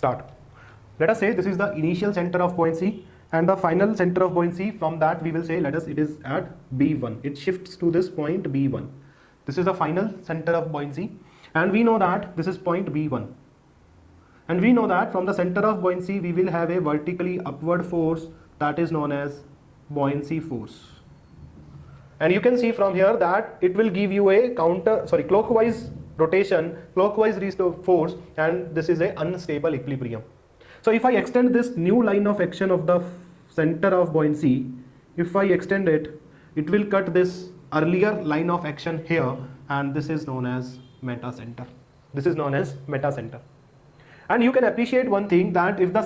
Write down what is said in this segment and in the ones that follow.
Start. Let us say this is the initial center of buoyancy and the final center of buoyancy. From that we will say, let us, it is at B1. It shifts to this point B1. This is the final center of buoyancy, and we know that this is point B1. And we know that from the center of buoyancy we will have a vertically upward force that is known as buoyancy force. And you can see from here that it will give you a clockwise rotation, clockwise force, and this is a unstable equilibrium. So if I extend this new line of action of the center of buoyancy, if I extend it, it will cut this earlier line of action here, and this is known as meta center. This is known as meta center. And you can appreciate one thing, that if the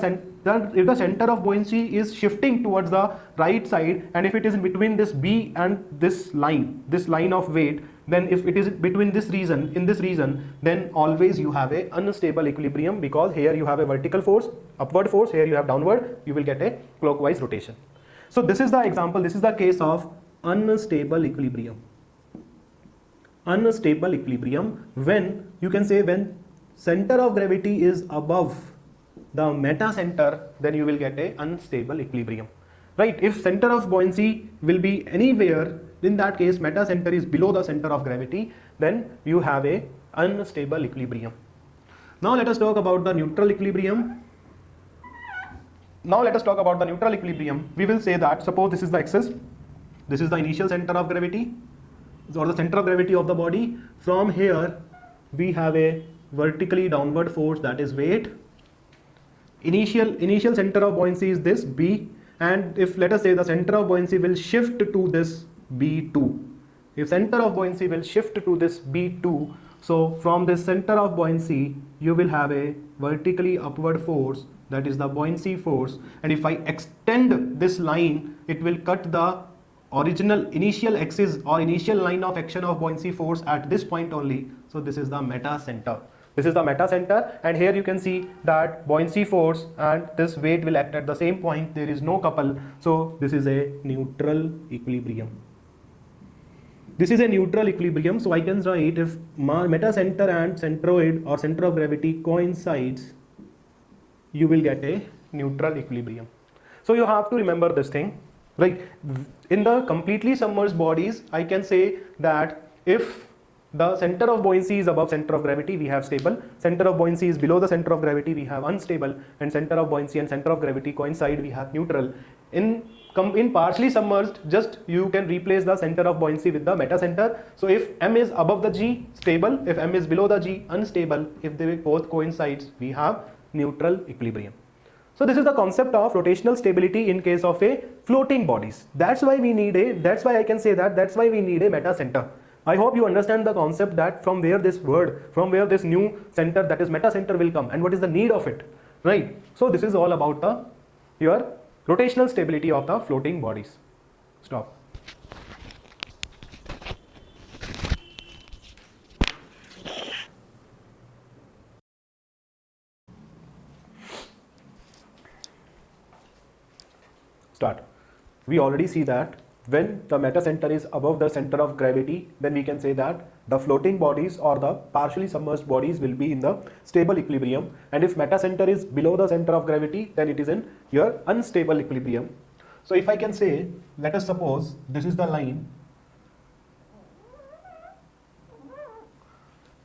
center of buoyancy is shifting towards the right side, and if it is in between this B and this line of weight, then if it is between this region, in this region, then always you have a unstable equilibrium, because here you have a vertical force, upward force, here you have downward, you will get a clockwise rotation. So this is the example, this is the case of unstable equilibrium. Unstable equilibrium, when you can say when center of gravity is above the meta center, then you will get a unstable equilibrium, right? If center of buoyancy will be anywhere, in that case meta center is below the center of gravity, then you have a unstable equilibrium. Now let us talk about the neutral equilibrium. We will say that, suppose this is the axis, this is the initial center of gravity, or the center of gravity of the body. From here we have a vertically downward force, that is weight. Initial center of buoyancy is this B, and if let us say the center of buoyancy will shift to this B2, if center of buoyancy will shift to this B2, so from this center of buoyancy you will have a vertically upward force, that is the buoyancy force, and if I extend this line, it will cut the original initial axis or initial line of action of buoyancy force at this point only. So this is the meta center. This is the meta center, and here you can see that buoyancy force and this weight will act at the same point. There is no couple, so this is a neutral equilibrium. This is a neutral equilibrium, so I can write, if meta center and centroid or center of gravity coincides, you will get a neutral equilibrium. So you have to remember this thing, right? In the completely submerged bodies, I can say that if the center of buoyancy is above center of gravity, we have stable. Center of buoyancy is below the center of gravity, we have unstable. And center of buoyancy and center of gravity coincide, we have neutral. In partially submerged, just you can replace the center of buoyancy with the meta center. So if M is above the G, stable. If M is below the G, unstable. If they both coincides, we have neutral equilibrium. So this is the concept of rotational stability in case of a floating bodies. That's why we need that's why we need a meta center. I hope you understand the concept, that from where this this new center, that is meta center, will come and what is the need of it, right? So this is all about your rotational stability of the floating bodies. Stop. Start. We already see that when the meta center is above the center of gravity, then we can say that the floating bodies or the partially submerged bodies will be in the stable equilibrium, and if meta center is below the center of gravity, then it is in your unstable equilibrium. So if I can say, let us suppose this is the line,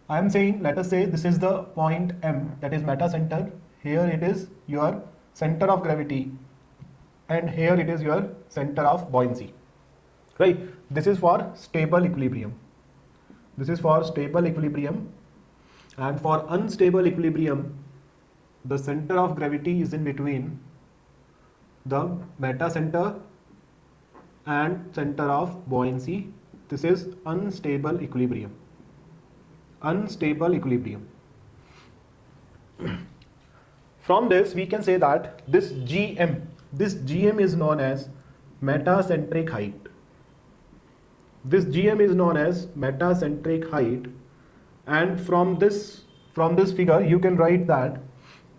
I am saying, let us say this is the point M, that is meta center, here it is your center of gravity, and here it is your center of buoyancy. Right, this is for stable equilibrium. This is for stable equilibrium, and for unstable equilibrium, the center of gravity is in between the meta center and center of buoyancy. This is unstable equilibrium. Unstable equilibrium. From this, we can say that this GM is known as metacentric height. This GM is known as metacentric height, and from this figure you can write that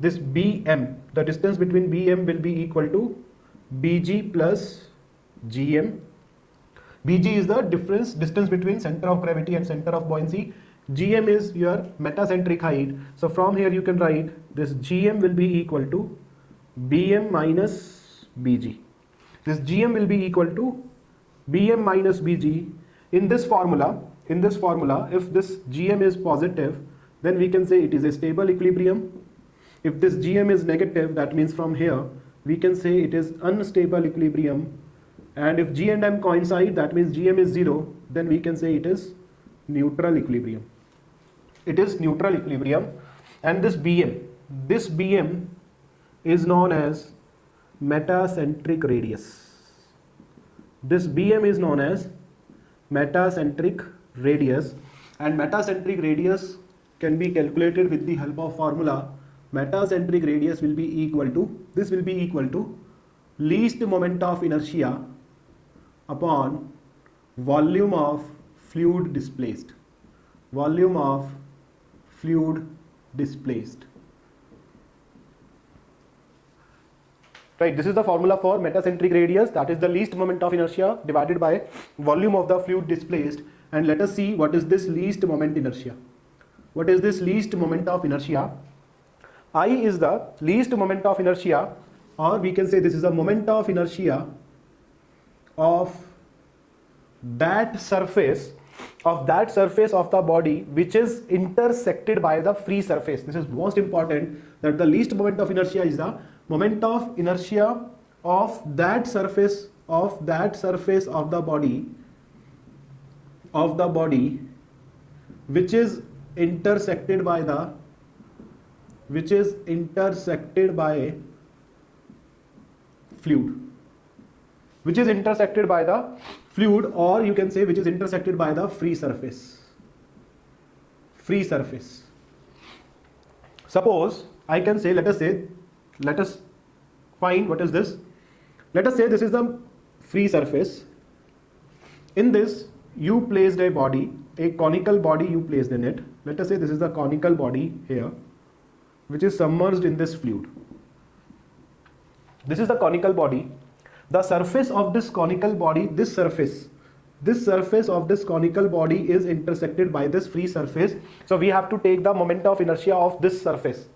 this BM, the distance between BM will be equal to BG plus GM. BG is the distance between center of gravity and center of buoyancy. Gm is your metacentric height. So from here you can write this Gm will be equal to Bm minus Bg. This Gm will be equal to Bm minus Bg. In this formula, if this Gm is positive, then we can say it is a stable equilibrium. If this Gm is negative, that means from here we can say it is unstable equilibrium. And if G and M coincide, that means Gm is 0, then we can say it is neutral equilibrium. It is neutral equilibrium. And this Bm is known as metacentric radius. This Bm is known as metacentric radius, and metacentric radius can be calculated with the help of formula. Metacentric radius will be equal to least moment of inertia upon volume of fluid displaced. Volume of fluid displaced. Right, this is the formula for metacentric radius, that is the least moment of inertia divided by volume of the fluid displaced. And let us see what is this least moment inertia. What is this least moment of inertia? I is the least moment of inertia, or we can say this is the moment of inertia of that surface of the body which is intersected by the free surface. This is most important, that the least moment of inertia is the moment of inertia of that surface of the body which is intersected by fluid, or you can say which is intersected by the free surface. Suppose I can say, let us find what is this. Let us say this is the free surface. In this you placed a conical body you placed in it. Let us say this is the conical body here, which is submerged in this fluid. This is the conical body. The surface of this conical body, this surface of this conical body is intersected by this free surface. So we have to take the moment of inertia of this surface.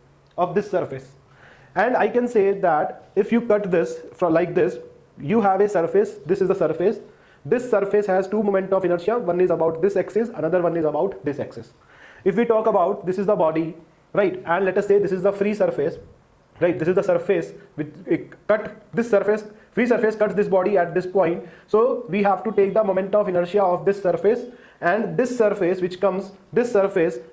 And I can say that if you cut this from like this, you have a surface. This is the surface. This surface has two moment of inertia. One is about this axis, another one is about this axis. If we talk about, this is the body, right? And let us say this is the free surface, right? This is the surface which cut this surface. Free surface cuts this body at this point. So we have to take the moment of inertia of this surface, and this surface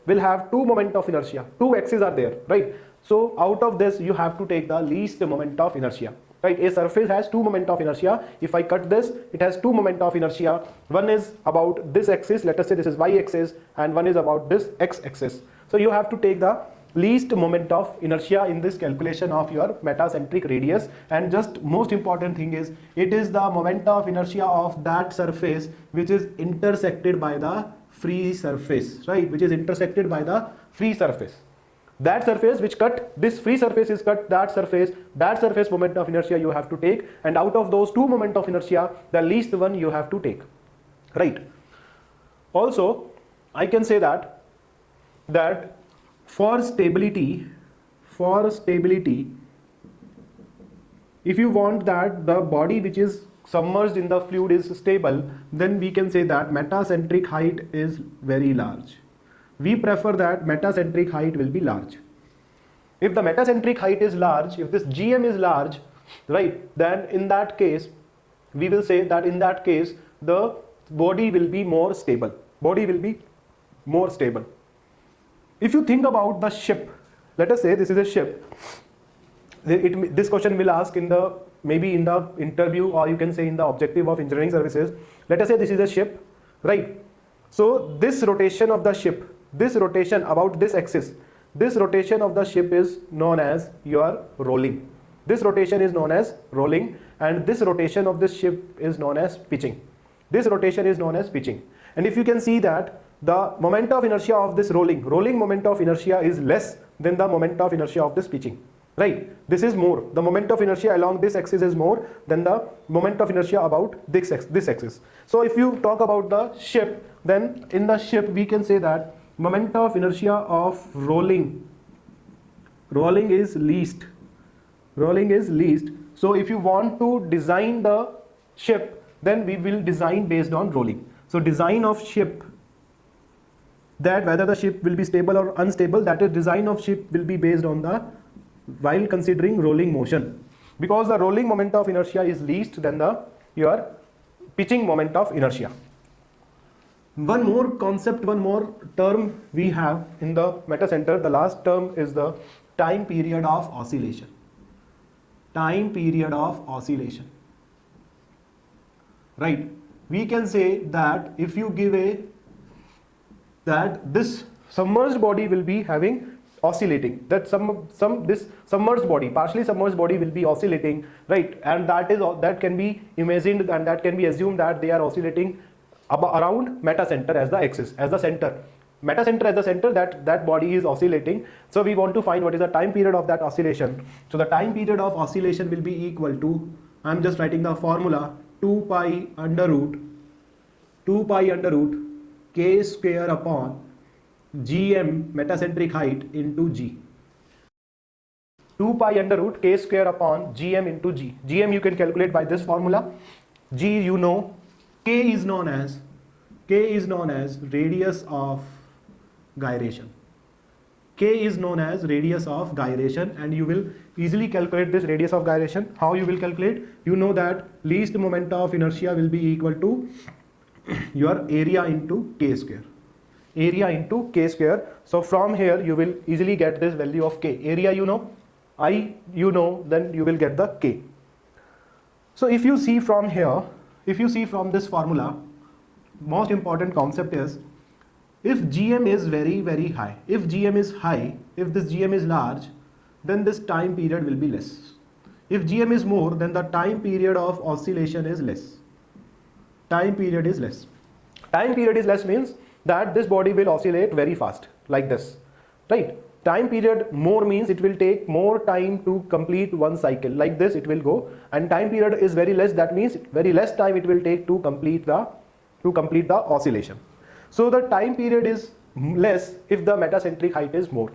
will have two moment of inertia. Two axes are there, right? So out of this you have to take the least moment of inertia, right? A surface has two moment of inertia. If I cut this, it has two moment of inertia. One is about this axis, let us say this is y axis, and one is about this x axis. So you have to take the least moment of inertia in this calculation of your metacentric radius. And just most important thing is, it is the moment of inertia of that surface which is intersected by the free surface, right? Which is intersected by the free surface. That surface which cut, this free surface is cut, that surface moment of inertia you have to take, and out of those two moment of inertia, the least one you have to take, right? Also, I can say that for stability, if you want that the body which is submerged in the fluid is stable, then we can say that metacentric height is very large. We prefer that metacentric height will be large. If the metacentric height is large, if this Gm is large, right, then in that case, we will say that in that case, the body will be more stable. If you think about the ship, let us say this is a ship. This question will ask maybe in the interview, or you can say in the objective of engineering services. Let us say this is a ship, right? So this rotation of the ship, this rotation about this axis, this rotation of the ship is known as your rolling. This rotation is known as rolling, and this rotation of this ship is known as pitching. This rotation is known as pitching. And if you can see that the moment of inertia of this rolling moment of inertia is less than the moment of inertia of this pitching, right? This is more. The moment of inertia along this axis is more than the moment of inertia about this axis. So if you talk about the ship, then in the ship we can say that moment of inertia of rolling is least. Rolling is least. So if you want to design the ship, then we will design based on rolling. So design of ship, that whether the ship will be stable or unstable, that is design of ship will be based on the, while considering rolling motion, because the rolling moment of inertia is least than the your pitching moment of inertia. One more concept, one more term we have in the meta center. The last term is the time period of oscillation. Time period of oscillation. Right? We can say that if you give a, that this submerged body will be having oscillating, that this submerged body, partially submerged body will be oscillating, right? And that can be imagined and that can be assumed that they are oscillating around meta center as the axis, as the center. Meta center as the center, that body is oscillating. So we want to find what is the time period of that oscillation. So the time period of oscillation will be equal to, I'm just writing the formula, 2 pi under root k square upon gm metacentric height into g. 2 pi under root k square upon gm into g. Gm you can calculate by this formula. G you know, k is known as radius of gyration. K is known as radius of gyration, and you will easily calculate this radius of gyration. How you will calculate? You know that least moment of inertia will be equal to your area into k square. Area into k square. So from here you will easily get this value of k. Area you know, I you know, then you will get the k. So if you see from here, if you see from this formula, most important concept is, if gm is very high, if gm is high, if this gm is large, then this time period will be less. If gm is more, then the time period of oscillation is less. Time period is less. Time period is less means that this body will oscillate very fast, like this, right? Time period more means it will take more time to complete one cycle, like this it will go, and time period is very less, that means very less time it will take to complete the oscillation. So the time period is less if the metacentric height is more.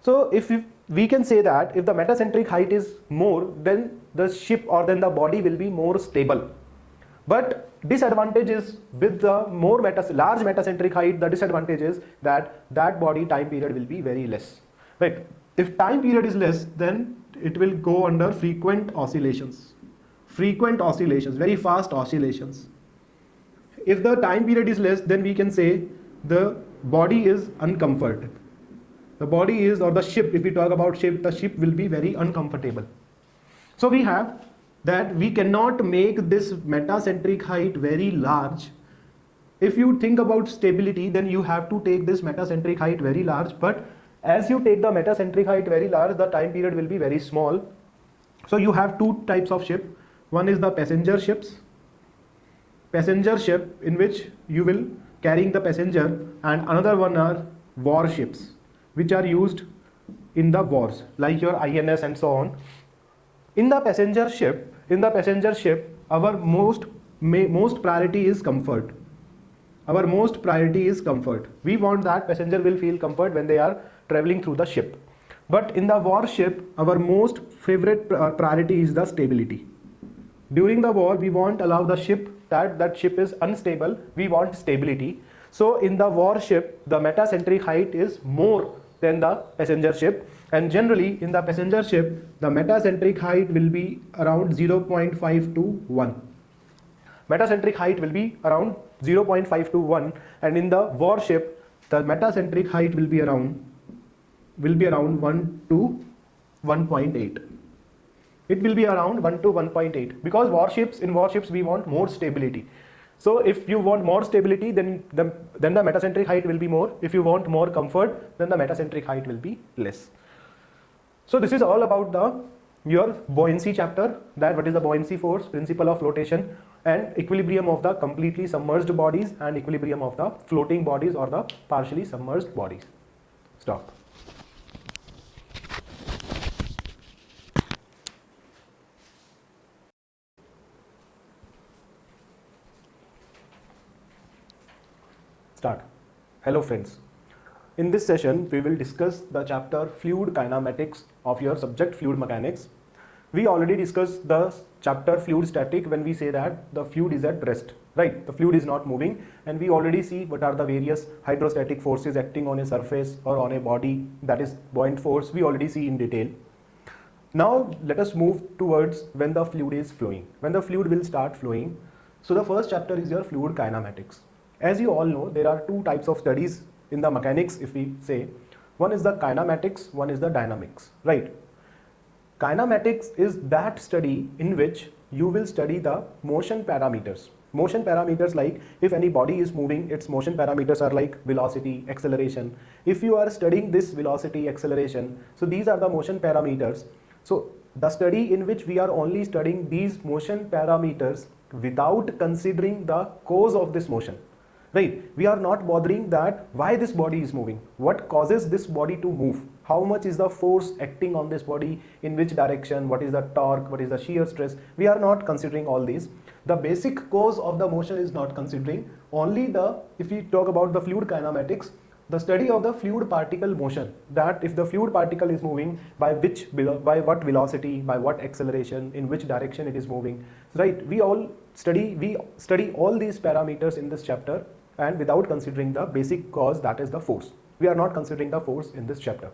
So if we can say that if the metacentric height is more, then the ship or then the body will be more stable. But disadvantage is with the more large metacentric height, the disadvantage is that body time period will be very less, right? If time period is less, then it will go under frequent oscillations, very fast oscillations. If the time period is less, then we can say the body is uncomfortable. The body is, or the ship, if we talk about ship, the ship will be very uncomfortable. So we have that we cannot make this metacentric height very large. If you think about stability, then you have to take this metacentric height very large, but as you take the metacentric height very large, the time period will be very small. So you have two types of ship. One is the passenger ship, in which you will carrying the passenger, and another one are warships, which are used in the wars, like your INS and so on. In the passenger ship, our most priority is comfort. Our most priority is comfort. We want that passenger will feel comfort when they are traveling through the ship. But in the warship, our most favorite priority is the stability. During the war, we won't allow the ship that ship is unstable. We want stability. So in the warship, the metacentric height is more than the passenger ship, and generally in the passenger ship the metacentric height will be around 0.5 to 1. Metacentric height will be around 0.5 to 1, and in the warship the metacentric height will be around 1 to 1.8. It will be around 1 to 1.8, because in warships we want more stability. So if you want more stability, then the metacentric height will be more. If you want more comfort, then the metacentric height will be less. So this is all about your buoyancy chapter, that what is the buoyancy force, principle of flotation, and equilibrium of the completely submerged bodies and equilibrium of the floating bodies or the partially submerged bodies. Stop. Start. Hello friends. In this session, we will discuss the chapter Fluid Kinematics of your subject Fluid Mechanics. We already discussed the chapter Fluid Static when we say that the fluid is at rest, right? The fluid is not moving, and we already see what are the various hydrostatic forces acting on a surface or on a body, that is buoyant force. We already see in detail. Now let us move towards when the fluid is flowing, when the fluid will start flowing. So the first chapter is your fluid kinematics. As you all know, there are two types of studies in the mechanics, if we say. One is the kinematics, one is the dynamics, right? Kinematics is that study in which you will study the motion parameters. Motion parameters, like if any body is moving, its motion parameters are like velocity, acceleration. If you are studying this velocity, acceleration, so these are the motion parameters. So the study in which we are only studying these motion parameters without considering the cause of this motion, right? We are not bothering that why this body is moving, what causes this body to move, how much is the force acting on this body, in which direction, what is the torque, what is the shear stress. We are not considering all these. The basic cause of the motion is not considering. Only if we talk about the fluid kinematics, the study of the fluid particle motion, that if the fluid particle is moving by what velocity, by what acceleration, in which direction it is moving, right? We study all these parameters in this chapter, and without considering the basic cause, that is the force. We are not considering the force in this chapter.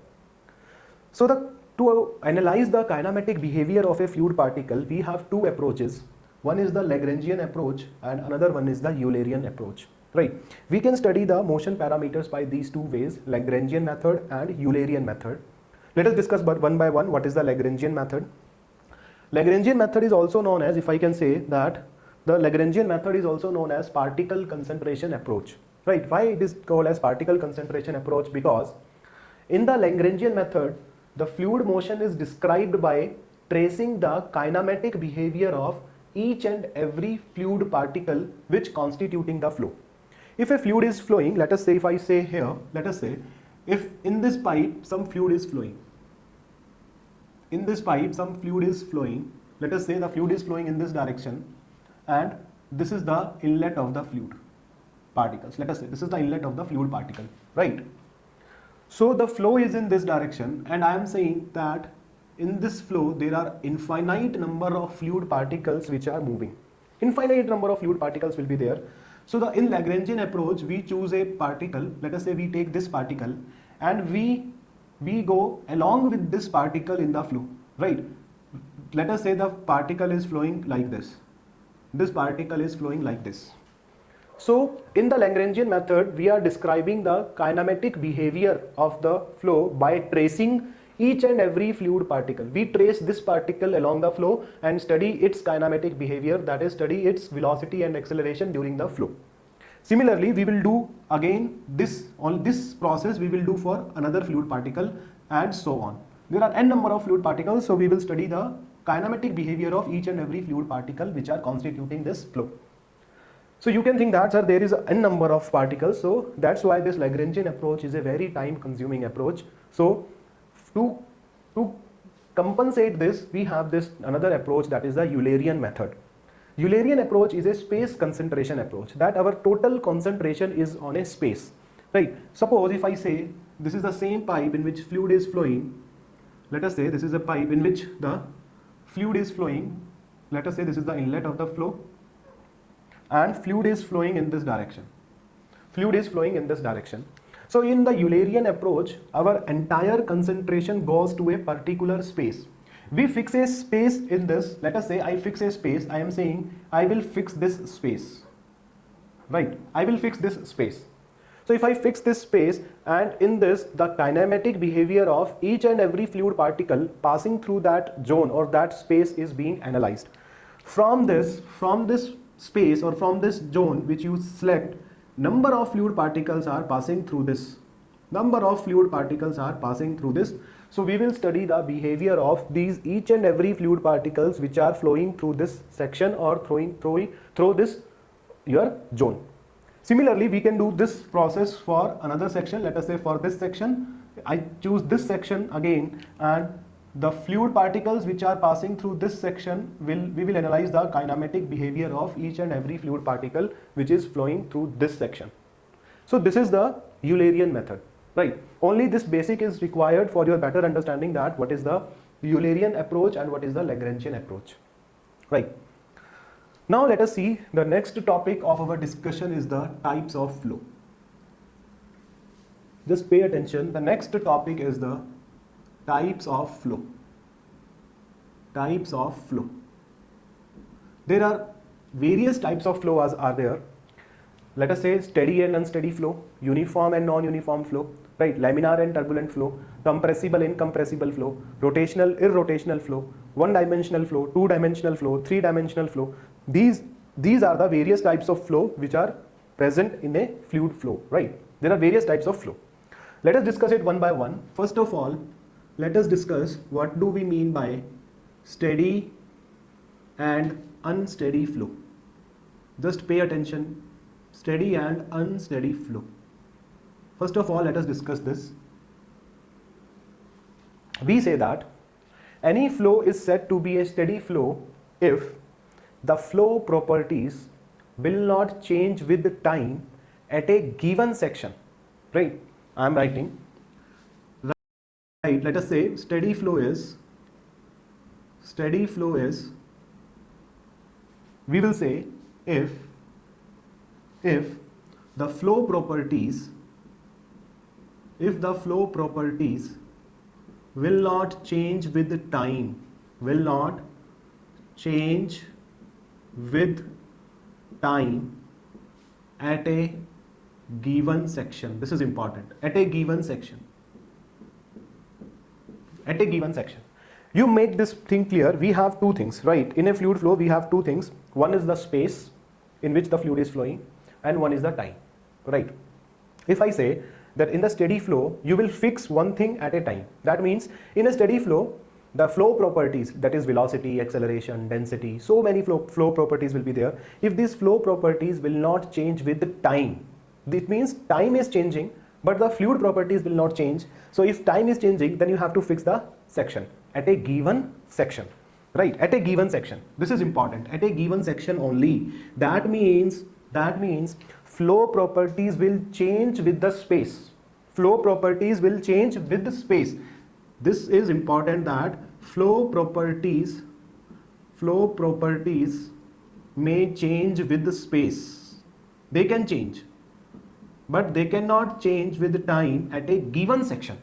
So to analyze the kinematic behavior of a fluid particle, we have two approaches. One is the Lagrangian approach and another one is the Eulerian approach, right? We can study the motion parameters by these two ways, Lagrangian method and Eulerian method. Let us discuss one by one what is the Lagrangian method. Lagrangian method is also known as, if I can say that, the Lagrangian method is also known as particle concentration approach, right? Why it is called as particle concentration approach? Because in the Lagrangian method, the fluid motion is described by tracing the kinematic behavior of each and every fluid particle which constituting the flow. If a fluid is flowing, let us say, if I say here, let us say, if in this pipe some fluid is flowing, in this pipe some fluid is flowing, let us say the fluid is flowing in this direction, and this is the inlet of the fluid particles. Let us say this is the inlet of the fluid particle, right? So the flow is in this direction, and I am saying that in this flow there are infinite number of fluid particles which are moving. Infinite number of fluid particles will be there. So in Lagrangian approach, we choose a particle. Let us say we take this particle and we go along with this particle in the flow, right? Let us say the particle is flowing like this. This particle is flowing like this. So in the Lagrangian method, we are describing the kinematic behavior of the flow by tracing each and every fluid particle. We trace this particle along the flow and study its kinematic behavior, that is, study its velocity and acceleration during the flow. Similarly, we will do again this process we will do for another fluid particle, and so on. There are n number of fluid particles, so we will study the kinematic behavior of each and every fluid particle which are constituting this flow. So you can think that, sir, there is n number of particles, so that's why this Lagrangian approach is a very time consuming approach. So to compensate this, we have this another approach, that is the Eulerian method. Eulerian approach is a space concentration approach, that our total concentration is on a space, right? Suppose if I say this is the same pipe in which fluid is flowing. Let us say this is a pipe in which the fluid is flowing. Let us say this is the inlet of the flow, and fluid is flowing in this direction. Fluid is flowing in this direction. So in the Eulerian approach, our entire concentration goes to a particular space. We fix a space in this. Let us say I fix a space. I am saying I will fix this space, right? I will fix this space. So if I fix this space, and in this the kinematic behavior of each and every fluid particle passing through that zone or that space is being analyzed. From this space or from this zone which you select, number of fluid particles are passing through this. Number of fluid particles are passing through this. So we will study the behavior of these each and every fluid particles which are flowing through this section or through this your zone. Similarly, we can do this process for another section. Let us say for this section, I choose this section again, and the fluid particles which are passing through this section we will analyze the kinematic behavior of each and every fluid particle which is flowing through this section. So this is the Eulerian method. right? Only this basic is required for your better understanding that what is the Eulerian approach and what is the Lagrangian approach, right? Now let us see the next topic of our discussion is the types of flow. Just pay attention. The next topic is the types of flow. Types of flow. There are various types of flow are there. Let us say steady and unsteady flow, uniform and non-uniform flow, right? Laminar and turbulent flow, compressible, incompressible flow, rotational, irrotational flow, one-dimensional flow, two-dimensional flow, three-dimensional flow. These are the various types of flow which are present in a fluid flow, right? There are various types of flow. Let us discuss it one by one. First of all, let us discuss what do we mean by steady and unsteady flow. Just pay attention. Steady and unsteady flow. First of all, let us discuss this. We say that any flow is said to be a steady flow if the flow properties will not change with time at a given section, right? I am writing, right? Let us say steady flow is, we will say if the flow properties will not change with time, at a given section. This is important. At a given section. You make this thing clear. We have two things, right? In a fluid flow, we have two things. One is the space in which the fluid is flowing, and one is the time, right? If I say that in the steady flow, you will fix one thing at a time. That means in a steady flow, the flow properties, that is velocity, acceleration, density, so many flow properties will be there. If these flow properties will not change with time, it means time is changing, but the fluid properties will not change. So if time is changing, then you have to fix the section at a given section, right? At a given section. This is important. At a given section only. That means flow properties will change with the space. Flow properties will change with the space. This is important, that flow properties may change with the space. They can change, but they cannot change with the time at a given section,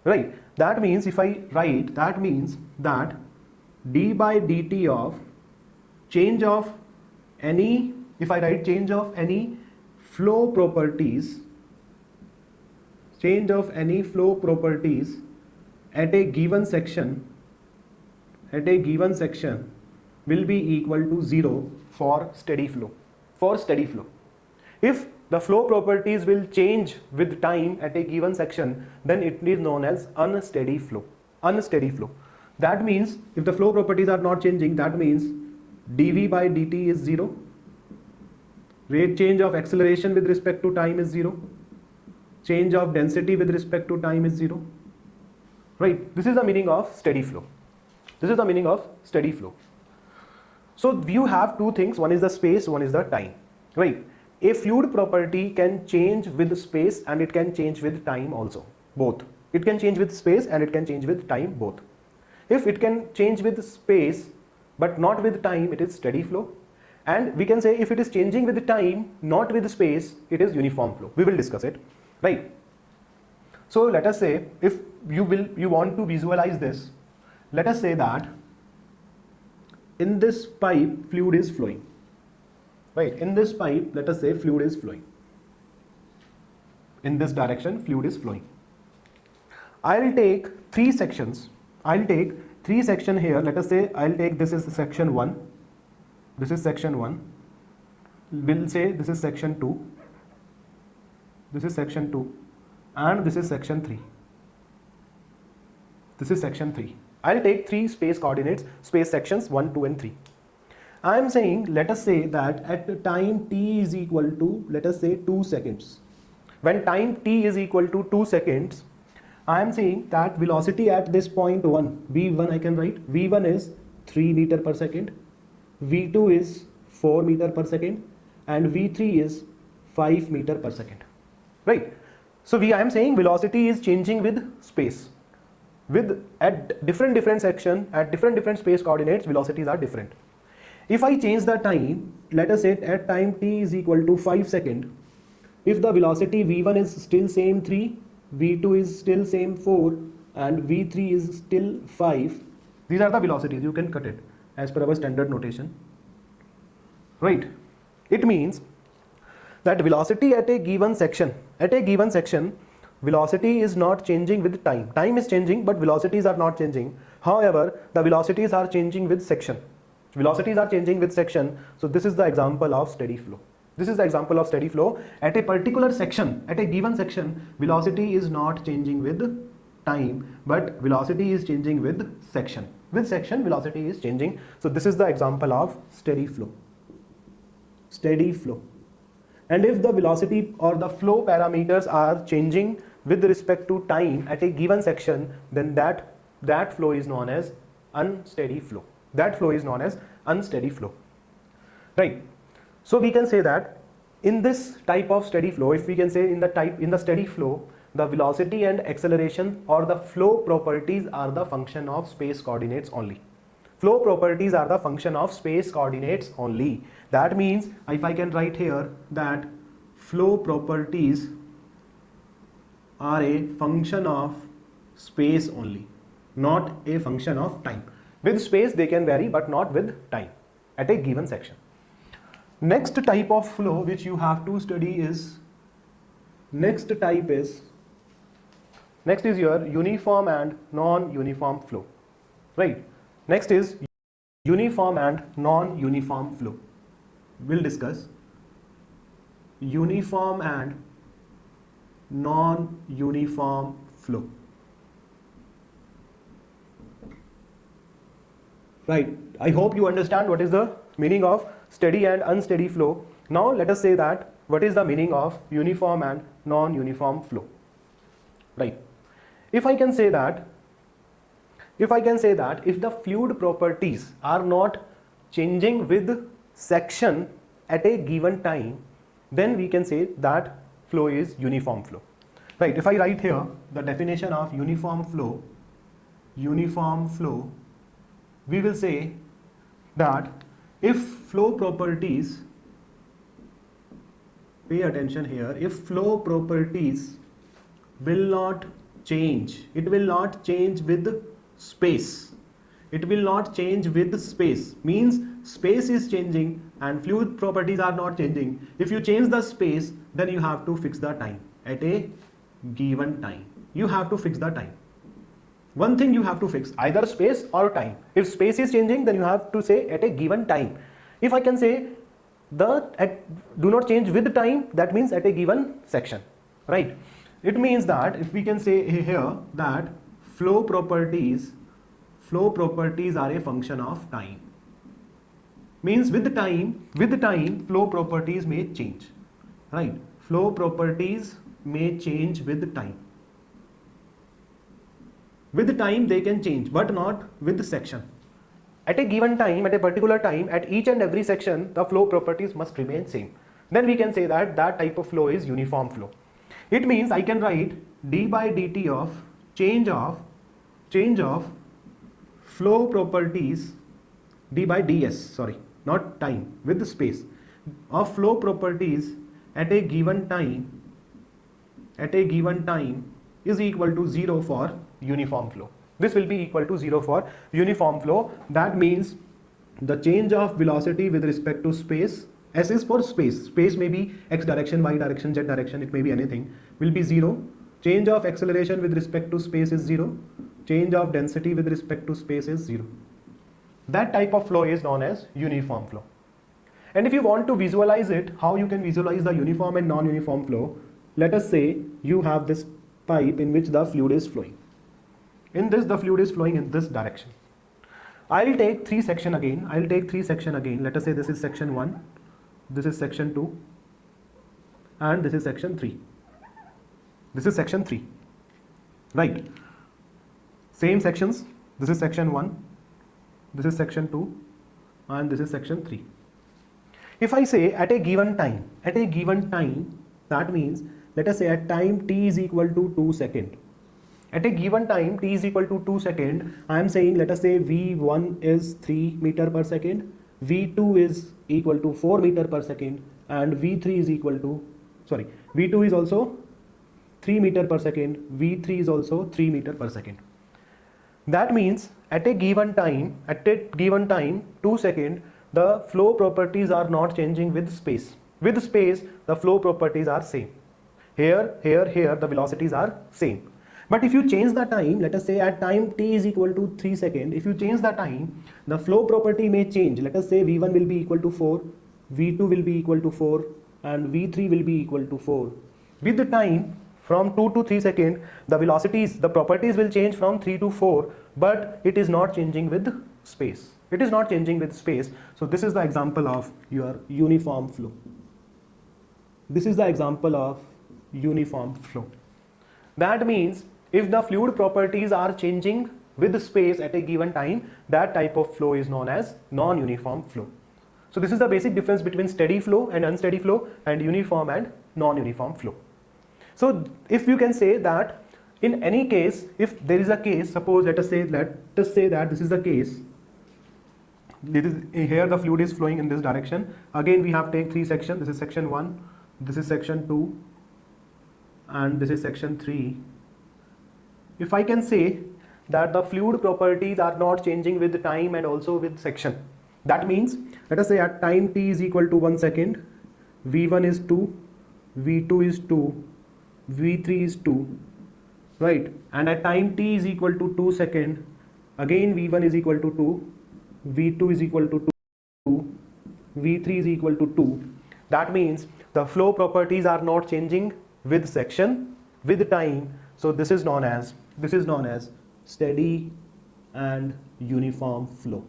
right? That means if I write, that means that d by dt of change of any, if I write change of any flow properties, at a given section will be equal to 0 for steady flow. If the flow properties will change with time at a given section, then it is known as unsteady flow. That means if the flow properties are not changing, that means dv by dt is 0. Rate change of acceleration with respect to time is 0. Change of density with respect to time is 0. Right? This is the meaning of steady flow. So you have two things. One is the space, one is the time. Right? A fluid property can change with space and it can change with time also. Both. It can change with space and it can change with time, both. If it can change with space but not with time, it is steady flow. And we can say if it is changing with time, not with space, it is uniform flow. We will discuss it, right? So let us say, if you want to visualize this, let us say that in this pipe fluid is flowing, right? In this pipe, let us say fluid is flowing. In this direction, fluid is flowing. I'll take three sections. Here. Let us say I'll take, this is section 1. This is section 1. We'll say this is section 2. This is section 2. And this is section 3. This is section 3. I'll take three space coordinates, space sections 1, 2 and 3. I am saying, let us say that at the time t is equal to, let us say 2 seconds. When time t is equal to 2 seconds, I am saying that velocity at this point 1, v1 I can write, v1 is 3 meter per second, v2 is 4 meter per second, and v3 is 5 meter per second, right? So I am saying velocity is changing with space. With at different section, at different space coordinates, velocities are different. If I change the time, let us say at time t is equal to 5 second, if the velocity v1 is still same 3, v2 is still same 4, and v3 is still 5, these are the velocities, you can cut it as per our standard notation, right? It means that velocity at a given section, velocity is not changing with time. Time is changing, but velocities are not changing. However, the velocities are changing with section. Velocities are changing with section. So this is the example of steady flow. This is the example of steady flow. At a particular section, at a given section, velocity is not changing with time, but velocity is changing with section. With section, velocity is changing. So this is the example of steady flow. Steady flow. And if the velocity or the flow parameters are changing with respect to time at a given section, then that flow is known as unsteady flow. That flow is known as unsteady flow, right? So we can say that in this type of steady flow, if we can say in the steady flow, the velocity and acceleration or the flow properties are the function of space coordinates only. Flow properties are the function of space coordinates only. That means if I can write here that flow properties are a function of space only, not a function of time. With space they can vary, but not with time at a given section. Next type of flow which you have to study is, next is your uniform and non-uniform flow, right? Next is uniform and non-uniform flow. We'll discuss uniform and non-uniform flow, right? I hope you understand what is the meaning of steady and unsteady flow. Now let us say that what is the meaning of uniform and non-uniform flow, right? If I can say that if the fluid properties are not changing with section at a given time, then we can say that flow is uniform flow, right? If I write here the definition of uniform flow, we will say that if flow properties, pay attention here, if flow properties will not change, it will not change with space. It will not change with space, means space is changing and fluid properties are not changing. If you change the space, then you have to fix the time at a given time. You have to fix the time. One thing you have to fix, either space or time. If space is changing, then you have to say at a given time. If I can say do not change with time, that means at a given section, right? It means that if we can say here that flow properties are a function of time, means with time flow properties may change, right? Flow properties may change with time. With time they can change, but not with the section. At a given time, at a particular time, at each and every section, the flow properties must remain same. Then we can say that type of flow is uniform flow. It means I can write d by dt of change of flow properties, d by ds, sorry, not time, with the space, of flow properties at a given time is equal to 0 for uniform flow. This will be equal to 0 for uniform flow. That means the change of velocity with respect to space, S is for space, space may be x direction, y direction, z direction, it may be anything, will be 0. Change of acceleration with respect to space is 0. Change of density with respect to space is 0. That type of flow is known as uniform flow. And if you want to visualize it, how you can visualize the uniform and non-uniform flow, let us say you have this pipe in which the fluid is flowing. In this, the fluid is flowing in this direction. I'll take three sections again. Let us say this is section 1, this is section 2, and this is section 3. This is section 3, right? Same sections. This is section 1, this is section 2, and this is section 3. If I say at a given time, that means let us say at time t is equal to 2 second. At a given time t is equal to 2 second, I am saying let us say v1 is 3 meter per second, v2 is equal to 4 meter per second, and v3 is equal to, sorry, v2 is also 3 meter per second, v3 is also 3 meter per second. That means at a given time 2 second, the flow properties are not changing with space. With space, the flow properties are same. Here, the velocities are same. But if you change the time, let us say at time t is equal to 3 seconds, if you change the time, the flow property may change. Let us say v1 will be equal to 4, v2 will be equal to 4, and v3 will be equal to 4. With the time from 2 to 3 seconds, the velocities, the properties will change from 3 to 4, but it is not changing with space. It is not changing with space. So this is the example of your uniform flow. This is the example of uniform flow. That means if the fluid properties are changing with space at a given time, that type of flow is known as non-uniform flow. So this is the basic difference between steady flow and unsteady flow, and uniform and non-uniform flow. So if you can say that in any case, if there is a case, suppose let us say that this is the case. Here the fluid is flowing in this direction. Again we have take 3 sections. This is section 1, this is section 2, and this is section 3. If I can say that the fluid properties are not changing with time and also with section, that means let us say at time t is equal to 1 second, v1 is 2, v2 is 2, v3 is 2, right? And at time t is equal to 2 second, again v1 is equal to 2, v2 is equal to 2, v3 is equal to 2. That means the flow properties are not changing with section, with time. So this is known as steady and uniform flow.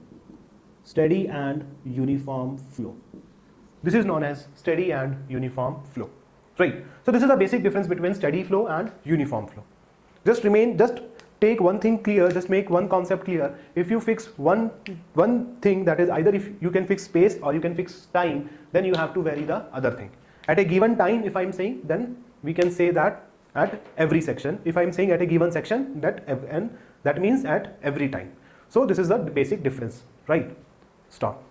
Steady and uniform flow. This is known as steady and uniform flow, right? So this is the basic difference between steady flow and uniform flow. Just take one thing clear, just make one concept clear. If you fix one thing, that is either if you can fix space or you can fix time, then you have to vary the other thing. At a given time, if I'm saying, then we can say that at every section. If I'm saying at a given section, that means at every time. So this is the basic difference, right? Stop.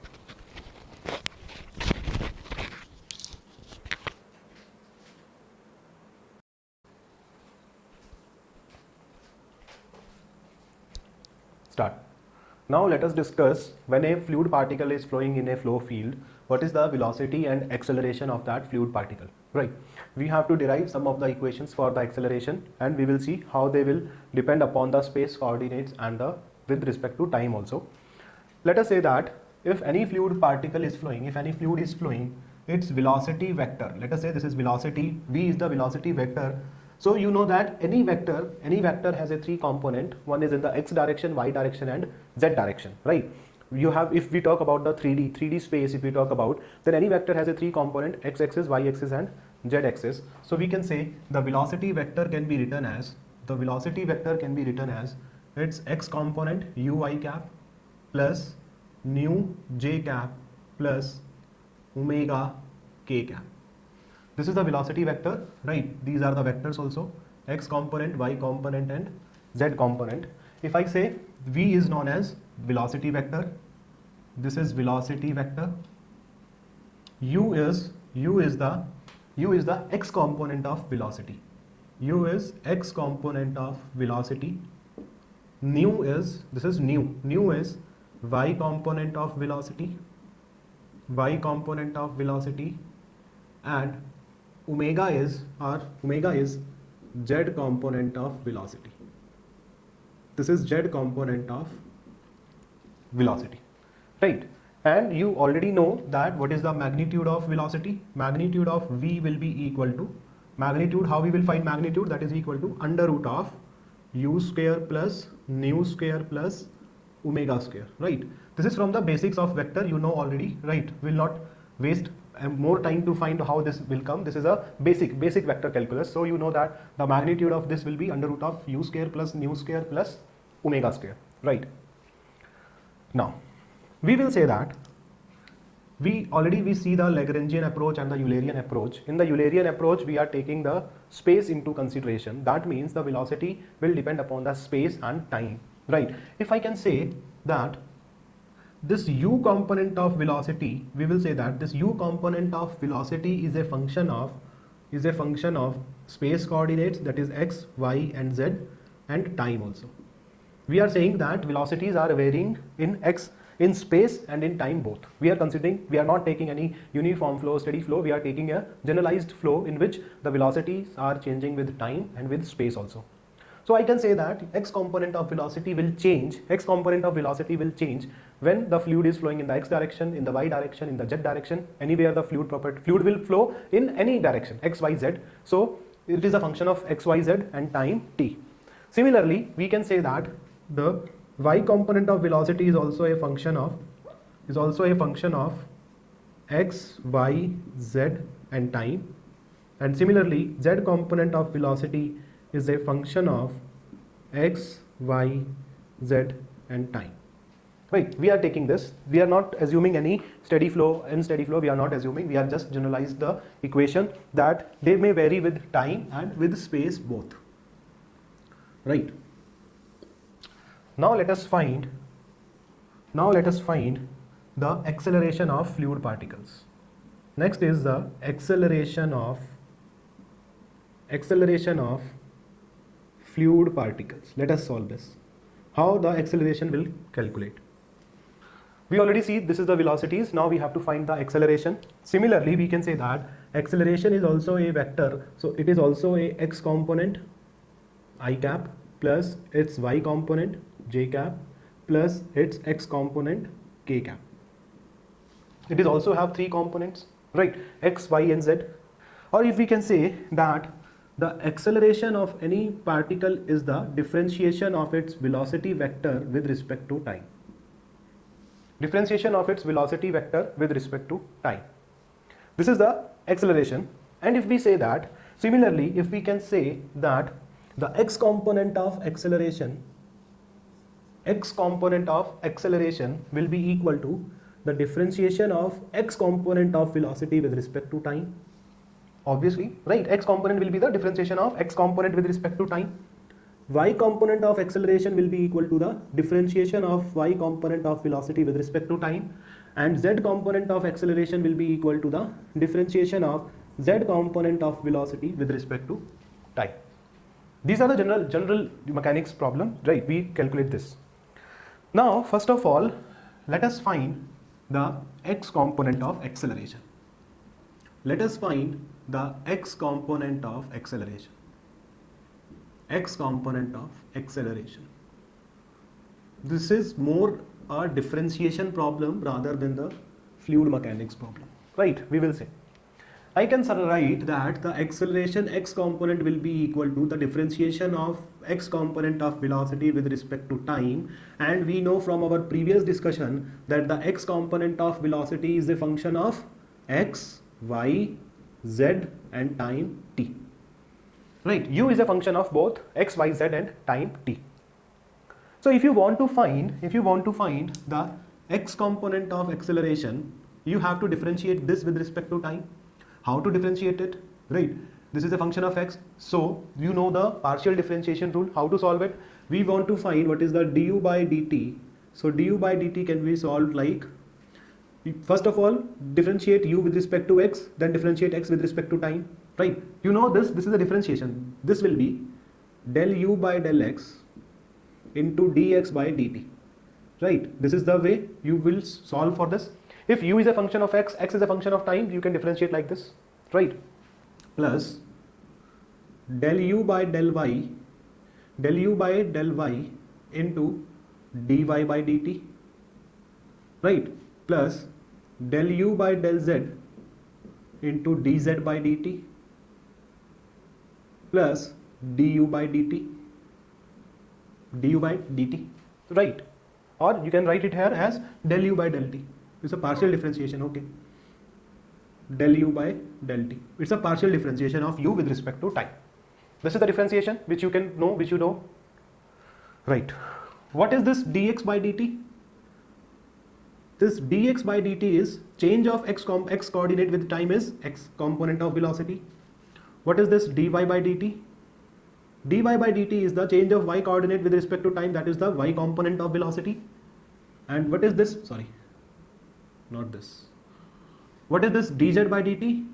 Start. Now let us discuss when a fluid particle is flowing in a flow field, what is the velocity and acceleration of that fluid particle, right? We have to derive some of the equations for the acceleration, and we will see how they will depend upon the space coordinates and with respect to time also. Let us say that if any fluid particle is flowing, its velocity vector, let us say this is velocity, v is the velocity vector. So you know that any vector has a 3 component. One is in the x direction, y direction, and z direction, right? You have, if we talk about the 3D space, if we talk about, then any vector has a 3 component, x axis, y axis, and z axis. So we can say the velocity vector can be written as its x component uy cap plus nu j cap plus omega k cap. This is the velocity vector, right? These are the vectors also, x component, y component, and z component. If I say v is known as velocity vector, this is velocity vector, u is the x component of velocity, x component of velocity, nu is y component of velocity, and omega is z component of velocity. This is z component of velocity, right? And you already know that what is the magnitude of velocity. Magnitude of v will be equal to magnitude. How we will find magnitude? That is equal to under root of u square plus nu square plus omega square, right? This is from the basics of vector, you know already, right? Will not waste more time to find how this will come. This is a basic vector calculus. So you know that the magnitude of this will be under root of u square plus nu square plus omega square, right? Now we will say that we see the Lagrangian approach and the Eulerian approach. In the Eulerian approach, we are taking the space into consideration. That means the velocity will depend upon the space and time, right? If I can say that this u component of velocity, we will say that this u component of velocity is a function of space coordinates, that is x, y, and z, and time also. We are saying that velocities are varying in space and in time both. We are not taking any uniform flow, steady flow. We are taking a generalized flow in which the velocities are changing with time and with space also. So I can say that x component of velocity will change when the fluid is flowing in the x direction, in the y direction, in the z direction, anywhere the fluid will flow in any direction, x, y, z. So it is a function of x, y, z and time t. Similarly, we can say that the y component of velocity is also a function of x, y, z and time, and similarly z component of velocity is a function of x, y, z and time. Right, we are taking this, we are not assuming any steady flow, unsteady flow, we are just generalized the equation that they may vary with time and with space both. Right. Now let us find the acceleration of fluid particles. Next is the acceleration of fluid particles. Let us solve this. How the acceleration will calculate? We already see this is the velocities. Now we have to find the acceleration. Similarly, we can say that acceleration is also a vector. So it is also a x component I cap plus its y component j cap plus its x component k cap. It is also have three components, right? X, y and z. Or if we can say that the acceleration of any particle is the differentiation of its velocity vector with respect to time. Differentiation of its velocity vector with respect to time. This is the acceleration. And if we say that, similarly, if we can say that the x component of acceleration will be equal to the differentiation of x component of velocity with respect to time. Obviously, right, x component will be the differentiation of x component with respect to time. Y component of acceleration will be equal to the differentiation of y component of velocity with respect to time, and z component of acceleration will be equal to the differentiation of z component of velocity with respect to time. These are the general mechanics problem, right? We calculate this. Now, first of all, let us find the x component of acceleration. Let us find the x component of acceleration. X component of acceleration. This is more a differentiation problem rather than the fluid mechanics problem, right? We will say I can write that the acceleration x component will be equal to the differentiation of x component of velocity with respect to time, and we know from our previous discussion that the x component of velocity is a function of x, y, z and time t. Right, u is a function of both x, y, z and time t. So if you want to find the x component of acceleration, you have to differentiate this with respect to time. How to differentiate it? Right, this is a function of x, so you know the partial differentiation rule. How to solve it? We want to find what is the du by dt. So du by dt can be solved like, first of all, differentiate u with respect to x, then differentiate x with respect to time, right? You know this is the differentiation. This will be del u by del x into dx by dt, right? This is the way you will solve for this. If u is a function of x, x is a function of time, you can differentiate like this, right? Plus del u by del y into dy by dt, right? Plus del u by del z into dz by dt plus du by dt, right? Or you can write it here as del u by del t. It's a partial differentiation, okay? Del u by del t. It's a partial differentiation of u with respect to time. This is the differentiation which you know, – right? What is this dx by dt? this dx by dt is change of x coordinate with time is x component of velocity. What is this dy by dt? Dy by dt is the change of y coordinate with respect to time, that is the y component of velocity. And what is this? Sorry, not this. What is this dz by dt?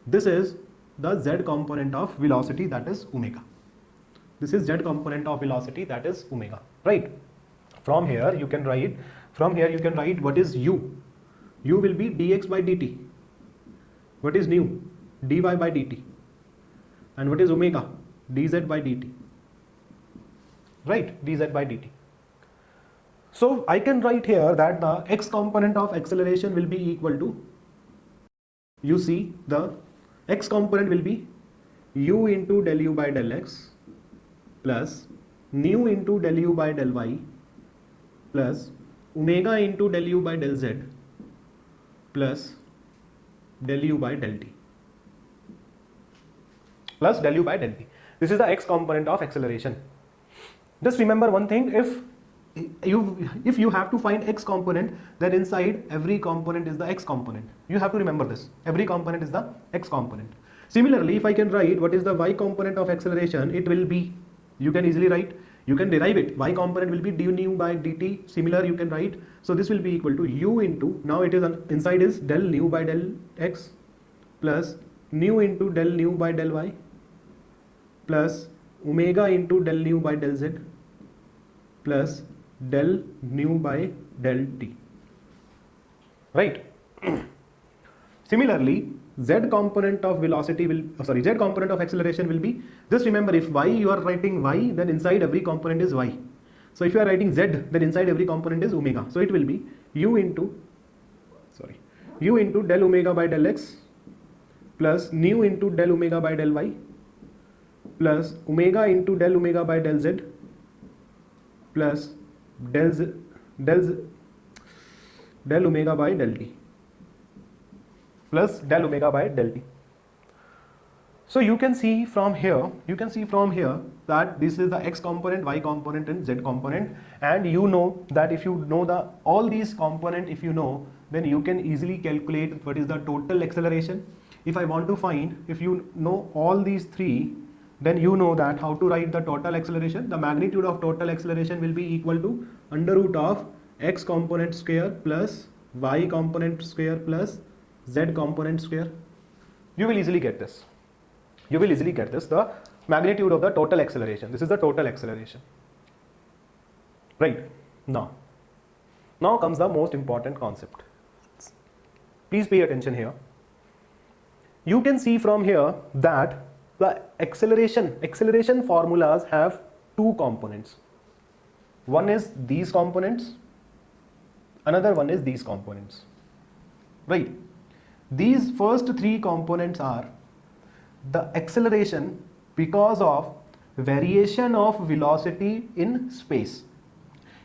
This is the z component of velocity, that is omega. This is z component of velocity, that is omega, right? From here you can write what is u. U will be dx by dt. What is nu? dy by dt. And what is omega? dz by dt, right? dz by dt. So I can write here that the x component of acceleration will be equal to, you see, the x component will be u into del u by del x plus nu into del u by del y plus omega into del u by del z plus del u by del t plus del u by del t. This is the x component of acceleration. Just remember one thing, if you have to find x component, then inside every component is the x component. You have to remember this. Every component is the x component. Similarly, if I can write what is the y component of acceleration, it will be, you can easily write, you can derive it. Y component will be du nu by dt. Similar you can write. So this will be equal to u into, now it is inside is del nu by del x plus nu into del nu by del y plus omega into del nu by del z plus del nu by del t, right? Similarly, z component of velocity will, z component of acceleration will be, just remember, if y you are writing y, then inside every component is y. So if you are writing z, then inside every component is omega. So it will be u into del omega by del x plus nu into del omega by del y plus omega into del omega by del z plus del omega by del t plus del omega by del t. So you can see from here that this is the x component, y component and z component, and you know that if you know all these component, if you know, then you can easily calculate what is the total acceleration. If I want to find, if you know all these three, then you know that how to write the total acceleration. The magnitude of total acceleration will be equal to under root of x component square plus y component square plus z component square. You will easily get this. The magnitude of the total acceleration. This is the total acceleration. Right. Now comes the most important concept. Please pay attention here. You can see from here that the acceleration formulas have two components. One is these components, another one is these components, right? These first three components are the acceleration because of variation of velocity in space.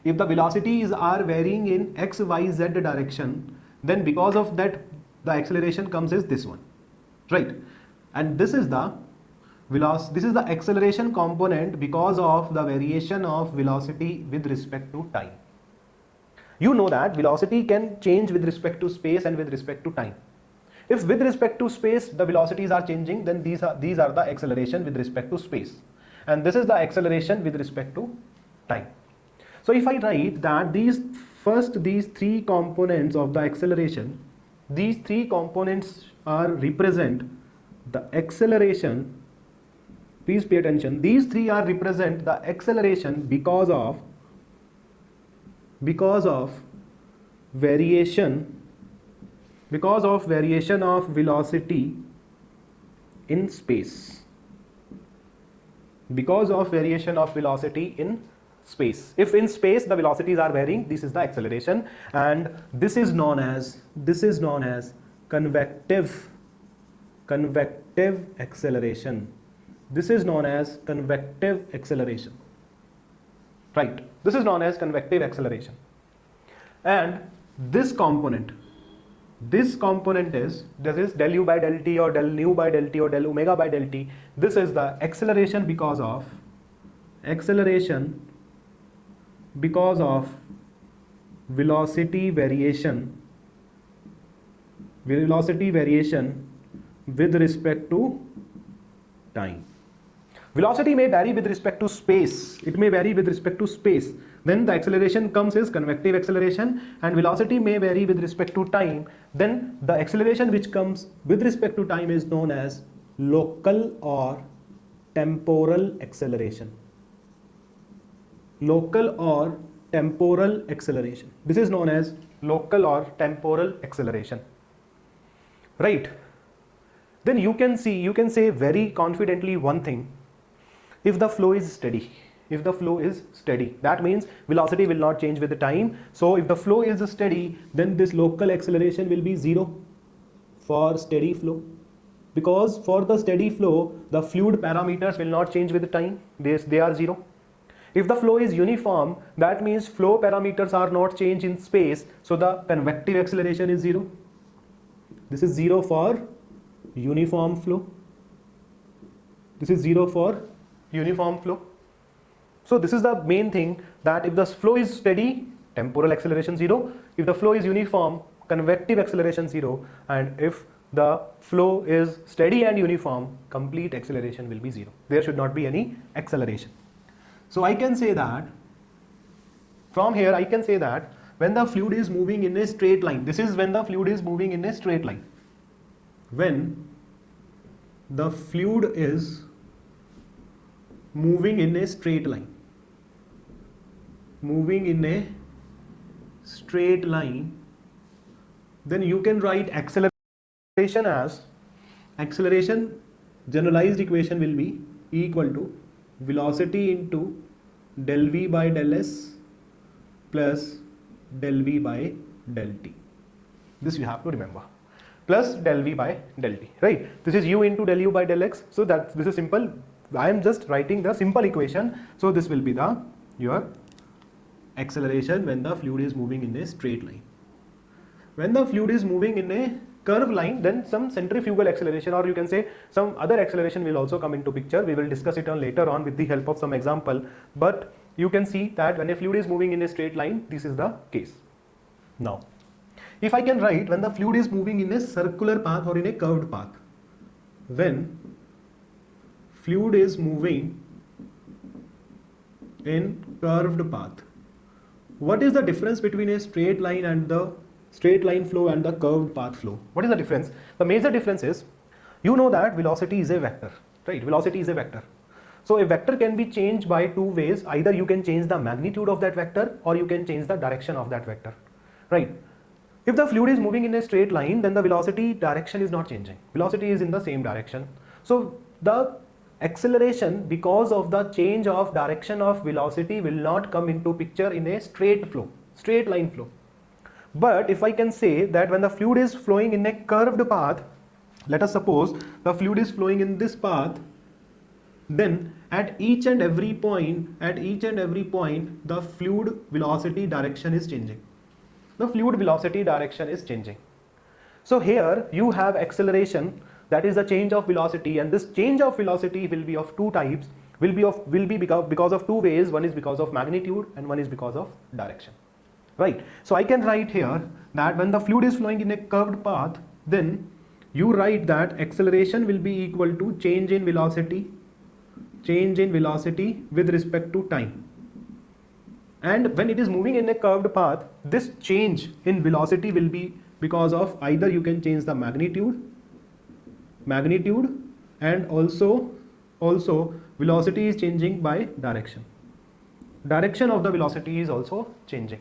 If the velocities are varying in x, y, z direction, then because of that the acceleration comes as this one, right? And this is the acceleration component because of the variation of velocity with respect to time. You know that velocity can change with respect to space and with respect to time. If with respect to space the velocities are changing, then these are the acceleration with respect to space, and this is the acceleration with respect to time. So if I write that these three components of the acceleration, these three components represent the acceleration. Please pay attention. These three represent the acceleration because of variation of velocity in space. Because of variation of velocity in space. If in space the velocities are varying, this is the acceleration, and this is known as convective acceleration. This is known as convective acceleration, right? This is known as convective acceleration. And this component is del u by del t or del nu by del t or del omega by del t. This is the acceleration because of velocity variation with respect to time. Velocity may vary with respect to space. It may vary with respect to space. Then the acceleration comes as convective acceleration, and velocity may vary with respect to time. Then the acceleration which comes with respect to time is known as local or temporal acceleration. Local or temporal acceleration. This is known as local or temporal acceleration. Right? Then you can say very confidently one thing. If the flow is steady, that means velocity will not change with the time. So if the flow is steady, then this local acceleration will be 0 for steady flow, because for the steady flow the fluid parameters will not change with the time. They are 0. If the flow is uniform, that means flow parameters are not changed in space, so the convective acceleration is 0. This is 0 for uniform flow. This is 0 for uniform flow. So this is the main thing, that if the flow is steady, temporal acceleration 0. If the flow is uniform, convective acceleration 0. And if the flow is steady and uniform, complete acceleration will be 0. There should not be any acceleration. So I can say that, from here I can say that when the fluid is moving in a straight line, this is when the fluid is moving in a straight line. When the fluid is moving in a straight line, then you can write acceleration as, generalized equation will be equal to velocity into del v by del s plus del v by del t. This you have to remember. Plus del v by del t, right? This is u into del u by del x. So that this is simple. I am just writing the simple equation. So this will be your acceleration when the fluid is moving in a straight line. When the fluid is moving in a curved line, then some centrifugal acceleration, or you can say some other acceleration, will also come into picture. We will discuss it on later on with the help of some example. But you can see that when a fluid is moving in a straight line, this is the case. Now, if I can write when the fluid is moving in a circular path or in a curved path, when fluid is moving in curved path, what is the difference between a straight line and the straight line flow and the curved path flow? What is the difference? The major difference is, you know that velocity is a vector, right? Velocity is a vector. So a vector can be changed by two ways. Either you can change the magnitude of that vector, or you can change the direction of that vector, right? If the fluid is moving in a straight line, then the velocity direction is not changing. Velocity is in the same direction. So the acceleration, because of the change of direction of velocity, will not come into picture in a straight line flow. But if I can say that when the fluid is flowing in a curved path, let us suppose the fluid is flowing in this path, then at each and every point, the fluid velocity direction is changing. So here you have acceleration, that is the change of velocity, and this change of velocity will be of two types, will be because of two ways. One is because of magnitude and one is because of direction, right? So I can write here that when the fluid is flowing in a curved path, then you write that acceleration will be equal to change in velocity with respect to time. And when it is moving in a curved path, this change in velocity will be because of either you can change the magnitude, and also velocity is changing by direction. Direction of the velocity is also changing.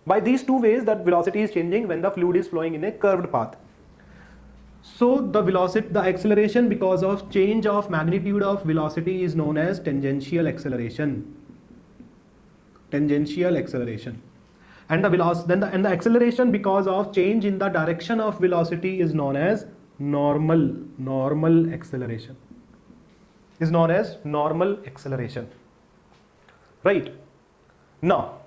By these two ways, that velocity is changing when the fluid is flowing in a curved path. So the acceleration because of change of magnitude of velocity is known as tangential acceleration. And the acceleration because of change in the direction of velocity is known as normal acceleration. Right? Now,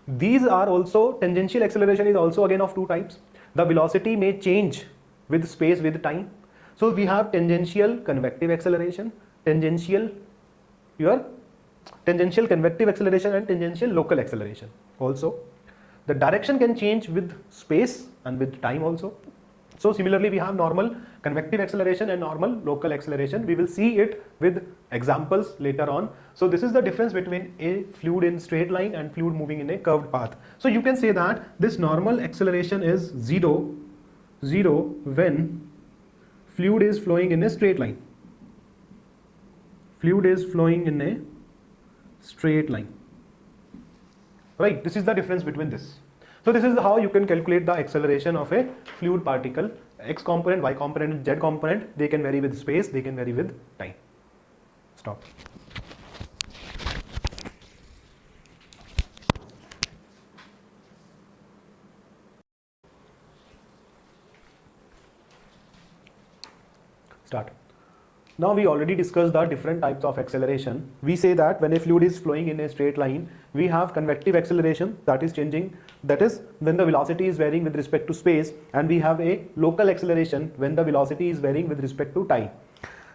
these are also, tangential acceleration is also again of two types. The velocity may change with space, with time. So we have tangential convective acceleration, tangential your tangential convective acceleration and tangential local acceleration. Also, the direction can change with space and with time also. So similarly, we have normal convective acceleration and normal local acceleration. We will see it with examples later on. So this is the difference between a fluid in straight line and fluid moving in a curved path. So you can say that this normal acceleration is zero when fluid is flowing in a straight line. Fluid is flowing in a straight line. Right, this is the difference between this. So this is how you can calculate the acceleration of a fluid particle. X component, Y component, Z component, they can vary with space, they can vary with time. Stop. Start. Now we already discussed the different types of acceleration. We say that when a fluid is flowing in a straight line, we have convective acceleration that is changing, that is when the velocity is varying with respect to space, and we have a local acceleration when the velocity is varying with respect to time.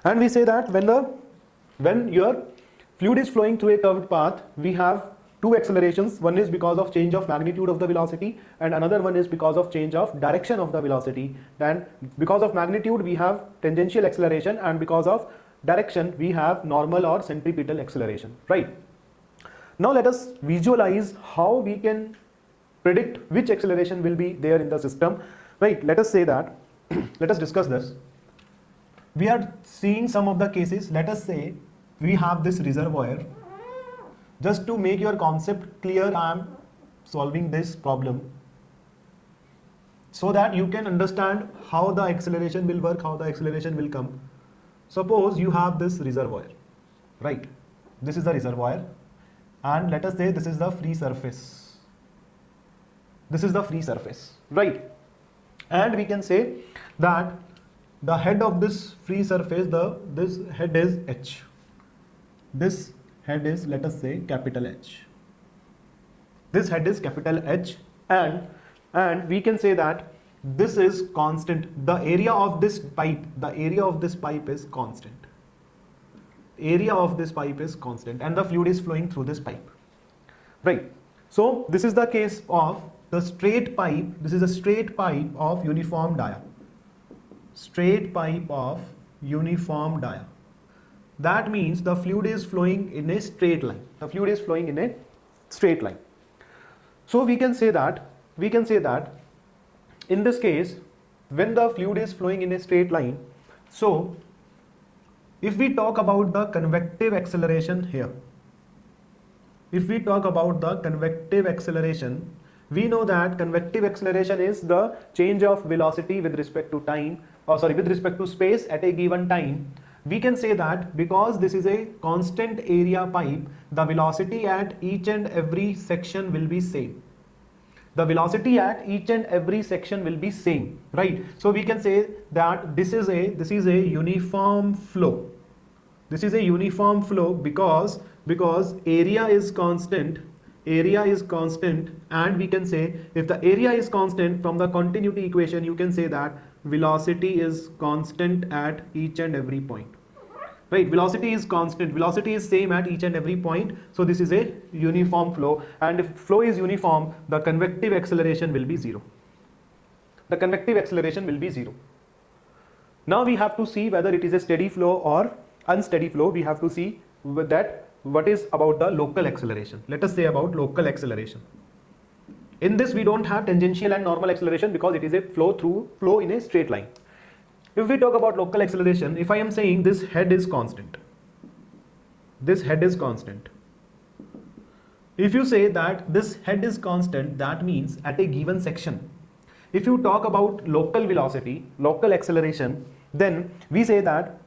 And we say that when your fluid is flowing through a curved path, we have two accelerations. One is because of change of magnitude of the velocity, and another one is because of change of direction of the velocity. Then because of magnitude we have tangential acceleration, and because of direction we have normal or centripetal acceleration, right? Now let us visualize how we can predict which acceleration will be there in the system, right? Let us say that let us discuss this. We are seeing some of the cases. Let us say we have this reservoir. Just to make your concept clear, I am solving this problem so that you can understand how the acceleration will work, how the acceleration will come. Suppose you have this reservoir, right? This is the reservoir, and let us say this is the free surface. This is the free surface, right? And we can say that the head of this free surface, this head is H. This head is, let us say, capital H. This head is capital H, and we can say that this is constant. The area of this pipe, is constant. Area of this pipe is constant, and the fluid is flowing through this pipe, right? So this is the case of the straight pipe. This is a straight pipe of uniform dia. Straight pipe of uniform dia. That means the fluid is flowing in a straight line. The fluid is flowing in a straight line. So we can say that in this case, when the fluid is flowing in a straight line, so if we talk about the convective acceleration here, if we talk about the convective acceleration, we know that convective acceleration is the change of velocity with respect to time, with respect to space at a given time. We can say that because this is a constant area pipe, the velocity at each and every section will be same. The velocity at each and every section will be same, right? So we can say that this is a uniform flow. This is a uniform flow because area is constant. Area is constant, and we can say if the area is constant, from the continuity equation you can say that velocity is constant at each and every point, right? Velocity is constant, velocity is same at each and every point. So this is a uniform flow, and if flow is uniform, the convective acceleration will be zero. The convective acceleration will be zero. Now we have to see whether it is a steady flow or unsteady flow. We have to see with that what is about the local acceleration. Let us say about local acceleration. In this we don't have tangential and normal acceleration because it is a flow in a straight line. If we talk about local acceleration, if I am saying this head is constant, this head is constant. If you say that this head is constant, that means at a given section. If you talk about local velocity, local acceleration, then we say that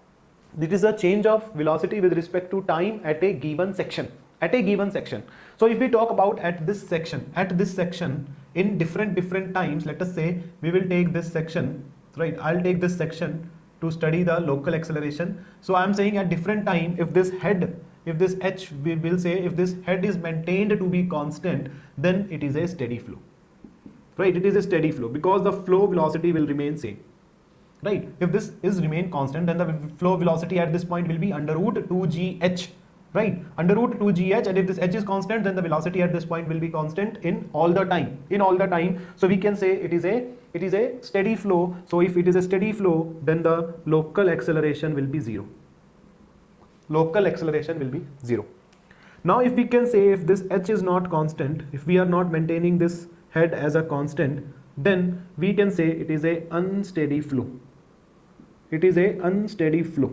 it is a change of velocity with respect to time at a given section. At a given section. So if we talk about at this section in different times, let us say we will take this section, right? I'll take this section to study the local acceleration. So I'm saying at different time, if this H, we will say if this head is maintained to be constant, then it is a steady flow, right? It is a steady flow because the flow velocity will remain same, right? If this is remain constant, then the flow velocity at this point will be under root 2gh, right? Under root 2gh, and if this h is constant, then the velocity at this point will be constant in all the time. So we can say it is a steady flow. So if it is a steady flow, then the local acceleration will be zero. Local acceleration will be zero. Now if we can say, if this h is not constant, if we are not maintaining this head as a constant, then we can say it is a unsteady flow. It is a unsteady flow.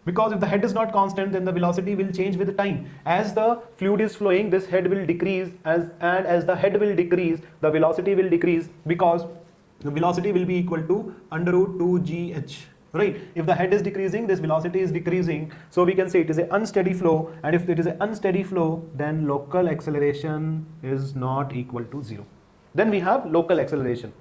Because if the head is not constant, then the velocity will change with time. As the fluid is flowing, this head will decrease, and as the head will decrease, the velocity will decrease, because the velocity will be equal to under root 2gh, right? If the head is decreasing, this velocity is decreasing. So we can say it is an unsteady flow, and if it is an unsteady flow, then local acceleration is not equal to zero. Then we have local acceleration.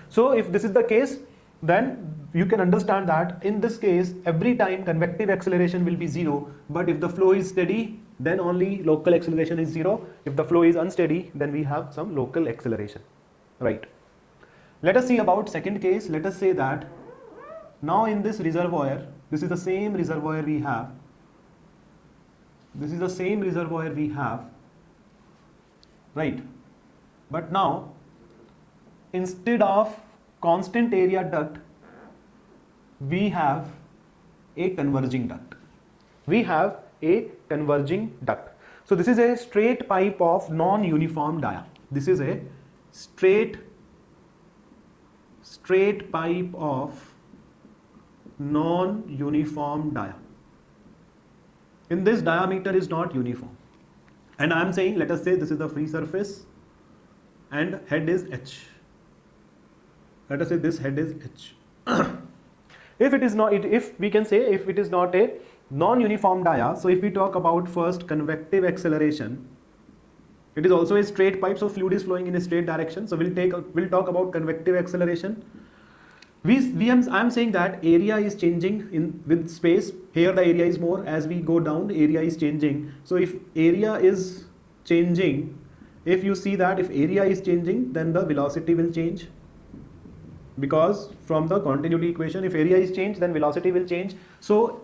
So if this is the case, then you can understand that in this case, every time convective acceleration will be zero, but if the flow is steady, then only local acceleration is zero. If the flow is unsteady, then we have some local acceleration, right? Let us see about second case. Let us say that now in this reservoir, this is the same reservoir we have. This is the same reservoir we have, right? But now, instead of constant area duct, we have a converging duct. We have a converging duct. So this is a straight pipe of non-uniform dia. This is a straight pipe of non-uniform dia. In this, diameter is not uniform. And I am saying, let us say this is the free surface and head is h. Let us say this head is h. If it is not, if we can say if it is not a non-uniform dia, so if we talk about first convective acceleration, it is also a straight pipe, so fluid is flowing in a straight direction. So we'll talk about convective acceleration. I'm saying that area is changing with space. Here the area is more. As we go down, the area is changing. So if area is changing, if you see that if area is changing, then the velocity will change. Because from the continuity equation, if area is changed, then velocity will change. So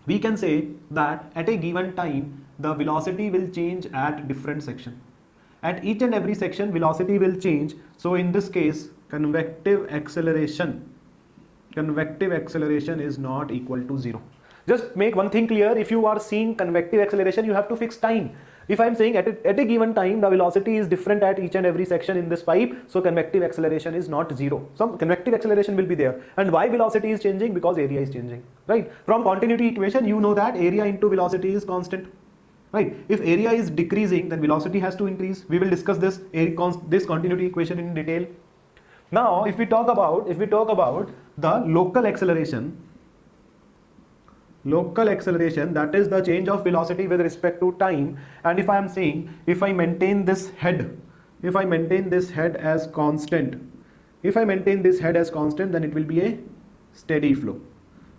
we can say that at a given time, the velocity will change at different section. At each and every section, velocity will change. So in this case, convective acceleration is not equal to zero. Just make one thing clear. If you are seeing convective acceleration, you have to fix time. If I am saying at a given time, the velocity is different at each and every section in this pipe, so convective acceleration is not zero. Some convective acceleration will be there. And why velocity is changing? Because area is changing, right? From continuity equation, you know that area into velocity is constant, right? If area is decreasing, then velocity has to increase. We will discuss this continuity equation in detail. Now, if we talk about the local acceleration, that is the change of velocity with respect to time. And if I am saying, if I maintain this head as constant, then it will be a steady flow.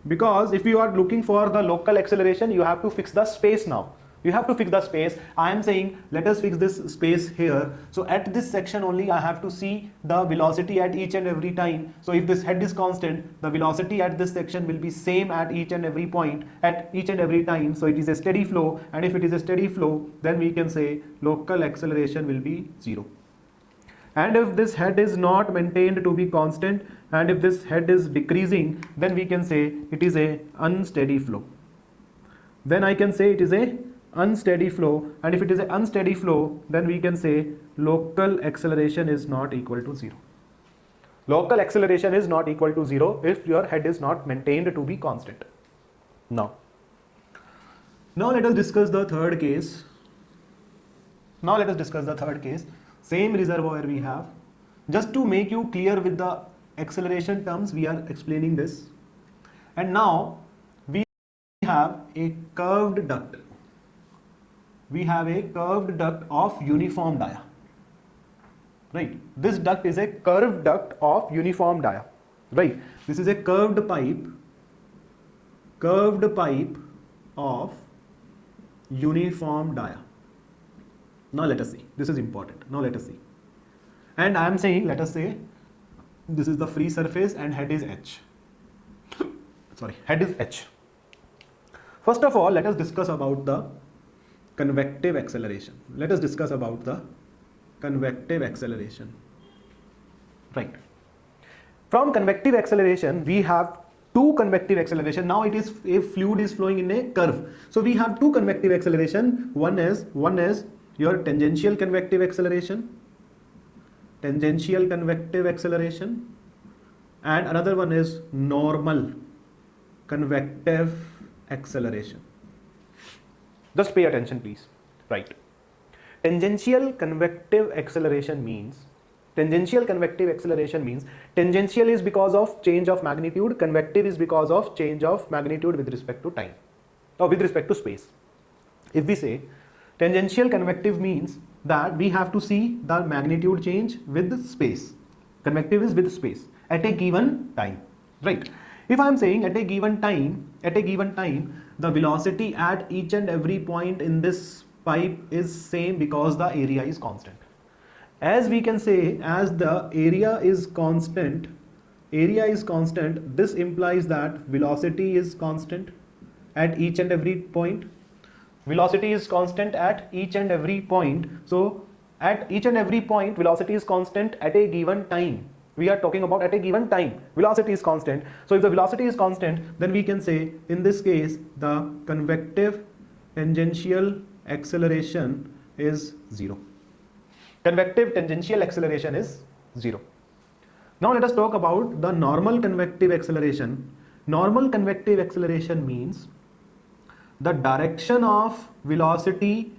Because if you are looking for the local acceleration, you have to fix the space now. You have to fix the space. I am saying, let us fix this space here. So at this section only, I have to see the velocity at each and every time. So if this head is constant, the velocity at this section will be same at each and every point, at each and every time. So it is a steady flow. And if it is a steady flow, then we can say local acceleration will be zero. And if this head is not maintained to be constant, and if this head is decreasing, then we can say it is a unsteady flow. Then I can say it is a unsteady flow, and if it is an unsteady flow, then we can say local acceleration is not equal to zero. Local acceleration is not equal to zero if your head is not maintained to be constant. Now let us discuss the third case. Same reservoir we have. Just to make you clear with the acceleration terms, we are explaining this. And now we have a curved duct. We have a curved duct of uniform dia, right? This duct is a curved duct of uniform dia, right? This is a curved pipe of uniform dia. Now let us see. This is important. Now let us see. And I am saying, let us say this is the free surface and head is h. Sorry, head is h. First of all, let us discuss about the convective acceleration. Let us discuss about the convective acceleration. Right. From convective acceleration, we have two convective acceleration. Now it is a fluid is flowing in a curve. So we have two convective acceleration. One is your tangential convective acceleration. Tangential convective acceleration. And another one is normal convective acceleration. Just pay attention, please. Right. Tangential convective acceleration means tangential is because of change of magnitude, convective is because of change of magnitude with respect to time or with respect to space. If we say tangential convective means that we have to see the magnitude change with space. Convective is with space at a given time, right? If I am saying at a given time, the velocity at each and every point in this pipe is same because the area is constant. As we can say, as the area is constant, this implies that velocity is constant at each and every point. Velocity is constant at each and every point. So at each and every point, velocity is constant at a given time. We are talking about at a given time, velocity is constant. So if the velocity is constant, then we can say in this case the convective tangential acceleration is 0. Convective tangential acceleration is 0. Now let us talk about the normal convective acceleration. Normal convective acceleration means the direction of velocity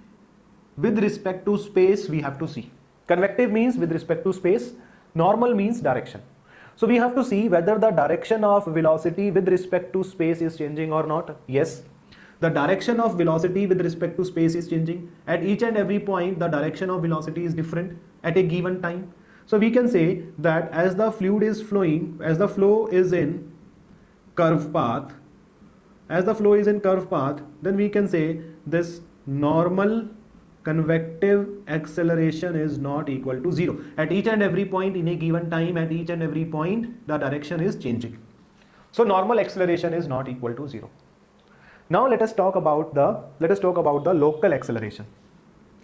with respect to space we have to see. Convective means with respect to space, normal means direction. So we have to see whether the direction of velocity with respect to space is changing or not. Yes, the direction of velocity with respect to space is changing. At each and every point, the direction of velocity is different at a given time. So we can say that as the fluid is flowing, as the flow is in curve path, then we can say this normal convective acceleration is not equal to 0. At each and every point in a given time, at each and every point, the direction is changing. So normal acceleration is not equal to 0. Now let us talk about the local acceleration.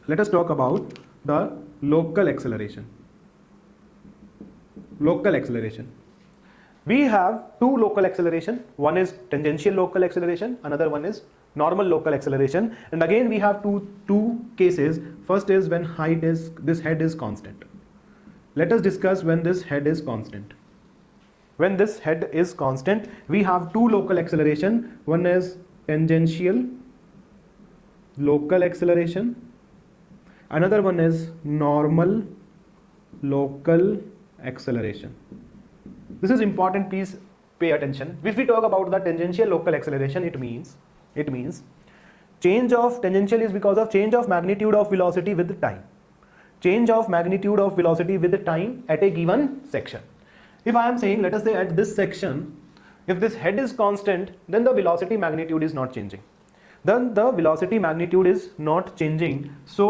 Let us talk about the local acceleration. Local acceleration. We have two local acceleration. One is tangential local acceleration, another one is normal local acceleration. And again we have two cases. First is when this head is constant. Let us discuss when this head is constant. When this head is constant, we have two local acceleration. One is tangential local acceleration, another one is normal local acceleration. This is important, please pay attention. If we talk about the tangential local acceleration, it means change of tangential is because of change of magnitude of velocity with time. Change of magnitude of velocity with time at a given section. If I am saying, let us say at this section, if this head is constant, then the velocity magnitude is not changing. So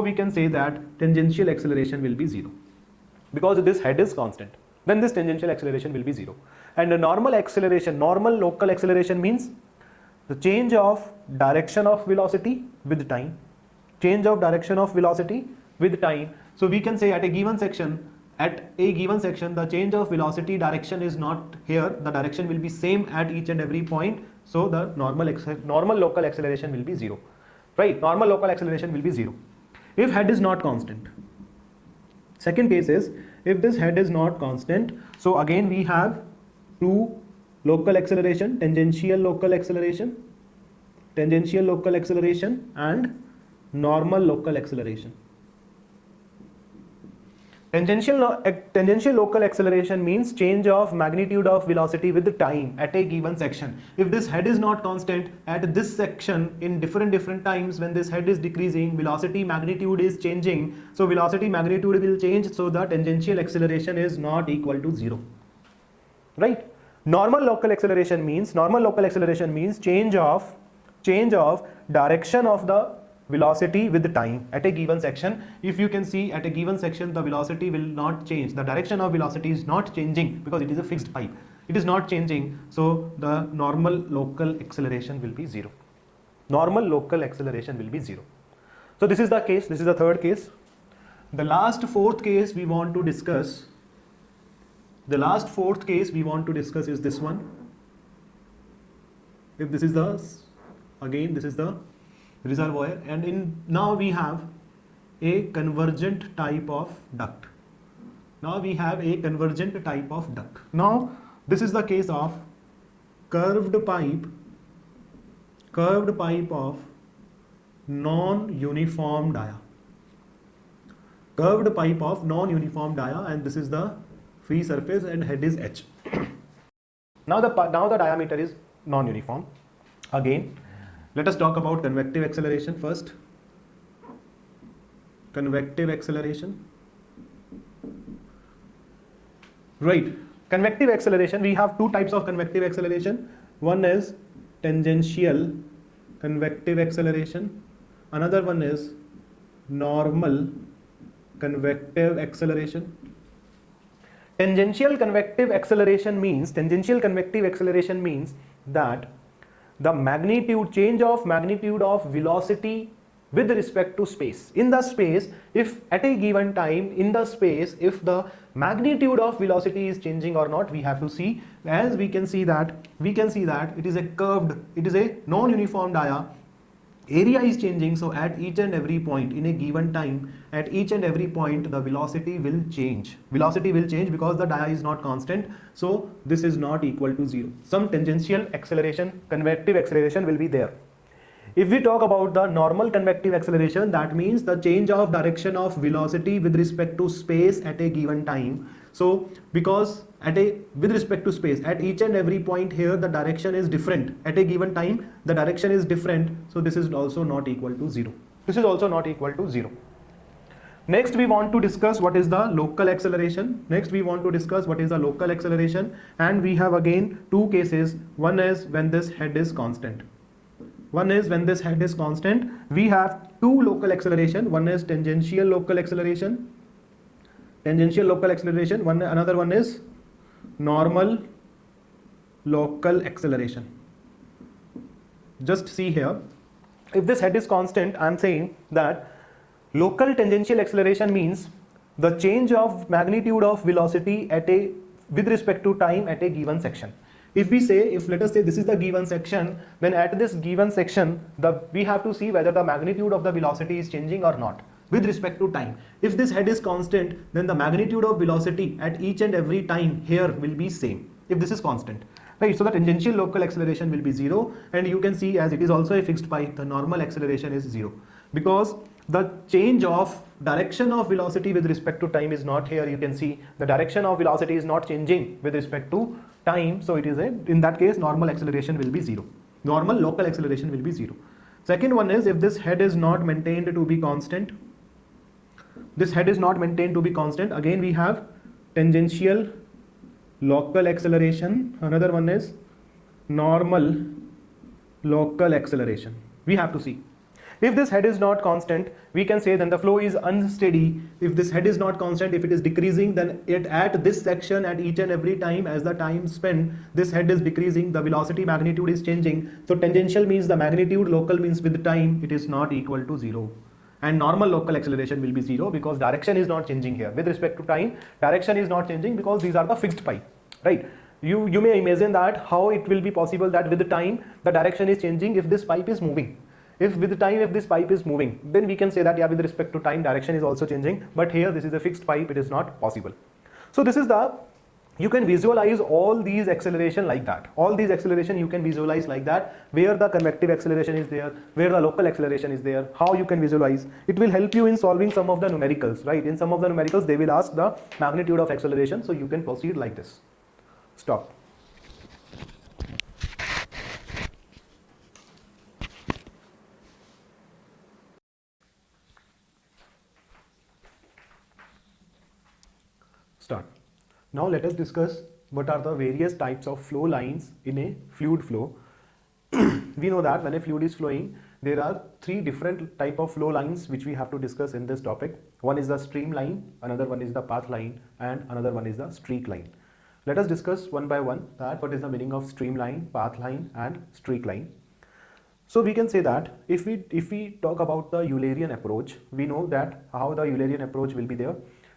we can say that tangential acceleration will be 0. Because this head is constant, then this tangential acceleration will be 0. And the normal acceleration, normal local acceleration means the change of direction of velocity with time. Change of direction of velocity with time. So we can say at a given section, the change of velocity direction is not here. The direction will be same at each and every point. So the normal local acceleration will be 0. Right? Normal local acceleration will be 0. If head is not constant. Second case is if this head is not constant. So again we have two local acceleration, tangential local acceleration and normal local acceleration. Tangential local acceleration means change of magnitude of velocity with time at a given section. If this head is not constant at this section in different times, when this head is decreasing, velocity magnitude is changing. So velocity magnitude will change, so the tangential acceleration is not equal to 0. Right? Normal local acceleration means change of direction of the velocity with time at a given section. If you can see at a given section, the velocity will not change. The direction of velocity is not changing because it is a fixed pipe. It is not changing. So the normal local acceleration will be 0. normal local acceleration will be 0. So this is the case, this is the third case. The last fourth case we want to discuss, is this one. If this is the, again this is the reservoir, and now we have a convergent type of duct. Now this is the case of curved pipe of non-uniform dia. And this is the free surface and head is H. Now the diameter is non-uniform. Again, let us talk about convective acceleration first. Convective acceleration. Right. Convective acceleration, we have two types of convective acceleration. One is tangential convective acceleration. Another one is normal convective acceleration. Tangential convective acceleration means that the change of magnitude of velocity with respect to space. In the space, if at a given time in the space, if the magnitude of velocity is changing or not, we have to see. As we can see that it is a curved, it is a non-uniform dia. Area is changing, so at each and every point in a given time, at each and every point the velocity will change. Because the dia is not constant, so this is not equal to 0. Some tangential acceleration, convective acceleration will be there. If we talk about the normal convective acceleration, that means the change of direction of velocity with respect to space at a given time. So because with respect to space, at each and every point here the direction is different. At a given time the direction is different, so this is also not equal to 0. Next we want to discuss what is the local acceleration. And we have again two cases. One is when this head is constant. We have two local acceleration. One is tangential local acceleration. Another one is normal local acceleration. Just see here, if this head is constant, I am saying that local tangential acceleration means the change of magnitude of velocity with respect to time at a given section. If let us say this is the given section, then at this given section we have to see whether the magnitude of the velocity is changing or not with respect to time. If this head is constant, then the magnitude of velocity at each and every time here will be same, if this is constant, right? So the tangential local acceleration will be 0, and you can see as it is also a fixed pipe, the normal acceleration is 0, because the change of direction of velocity with respect to time is not here. You can see the direction of velocity is not changing with respect to time, so it is in that case normal acceleration will be 0. Normal local acceleration will be 0. Second one is if this head is not maintained to be constant. Again we have tangential local acceleration. Another one is normal local acceleration. We have to see. If this head is not constant, we can say then the flow is unsteady. If this head is not constant, if it is decreasing, then at this section at each and every time as the time spent, this head is decreasing, the velocity magnitude is changing. So tangential means the magnitude, local means with time it is not equal to 0. And normal local acceleration will be 0 because direction is not changing here. With respect to time, direction is not changing because these are the fixed pipe, right? You may imagine that how it will be possible that with the time the direction is changing if this pipe is moving. If this pipe is moving, then we can say that with respect to time direction is also changing, but here this is a fixed pipe, it is not possible. So this is you can visualize all these acceleration like that. All these acceleration you can visualize like that, where the convective acceleration is there, where the local acceleration is there, how you can visualize. It will help you in solving some of the numericals, right? In some of the numericals they will ask the magnitude of acceleration, so you can proceed like this. Stop. Start. Now let us discuss what are the various types of flow lines in a fluid flow. We know that when a fluid is flowing, there are three different type of flow lines which we have to discuss in this topic. One is the streamline, another one is the path line, and another one is the streak line. Let us discuss one by one that what is the meaning of streamline, path line, and streak line. So we can say that if we talk about the Eulerian approach, we know that how the Eulerian approach will be there.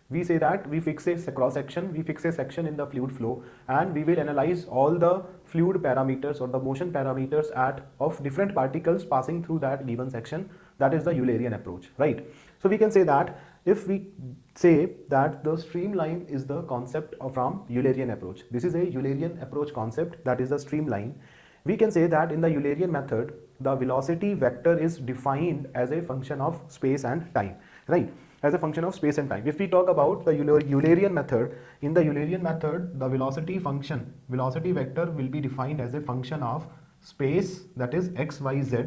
We say that we fix a cross section, we fix a section in the fluid flow, and we will analyze all the fluid parameters or the motion parameters of different particles passing through that given section. That is the Eulerian approach, right? So we can say that if we say that the streamline is the concept from Eulerian approach, this is a Eulerian approach concept, that is the streamline. We can say that in the Eulerian method, the velocity vector is defined as a function of space and time, right? As a function of space and time. If we talk about the Eulerian method, in the Eulerian method, the velocity vector will be defined as a function of space, that is x, y, z.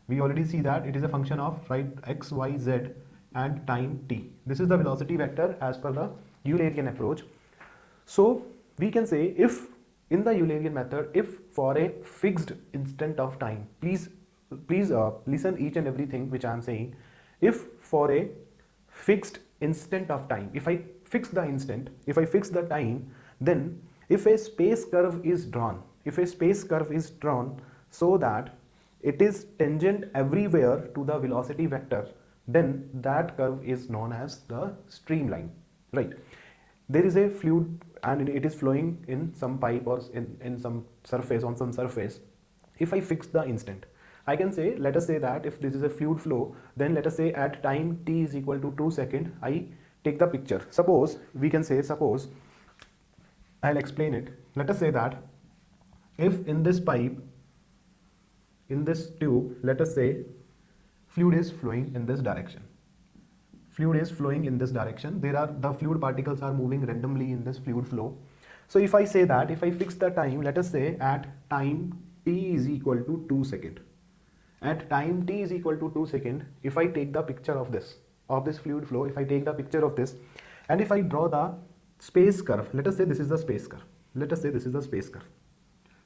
We already see that it is a function of, right, x, y, z, and time t. This is the velocity vector as per the Eulerian approach. So we can say, if in the Eulerian method, if for a fixed instant of time, please listen each and everything which I am saying. If for a fixed instant of time, if I fix the instant, if I fix the time, then if a space curve is drawn, so that it is tangent everywhere to the velocity vector, then that curve is known as the streamline, right? There is a fluid and it is flowing in some pipe or in some surface, on some surface. If I fix the instant, I can say, let us say that if this is a fluid flow, then let us say at time t is equal to 2 seconds, I take the picture. Suppose I'll explain it. Let us say that if in this pipe, in this tube, let us say fluid is flowing in this direction. The fluid particles are moving randomly in this fluid flow. So if I say that, if I fix the time, let us say at time t is equal to 2 seconds. At time t is equal to 2 seconds, if I take the picture of this fluid flow, if I take the picture of this, and if I draw the space curve, let us say this is the space curve.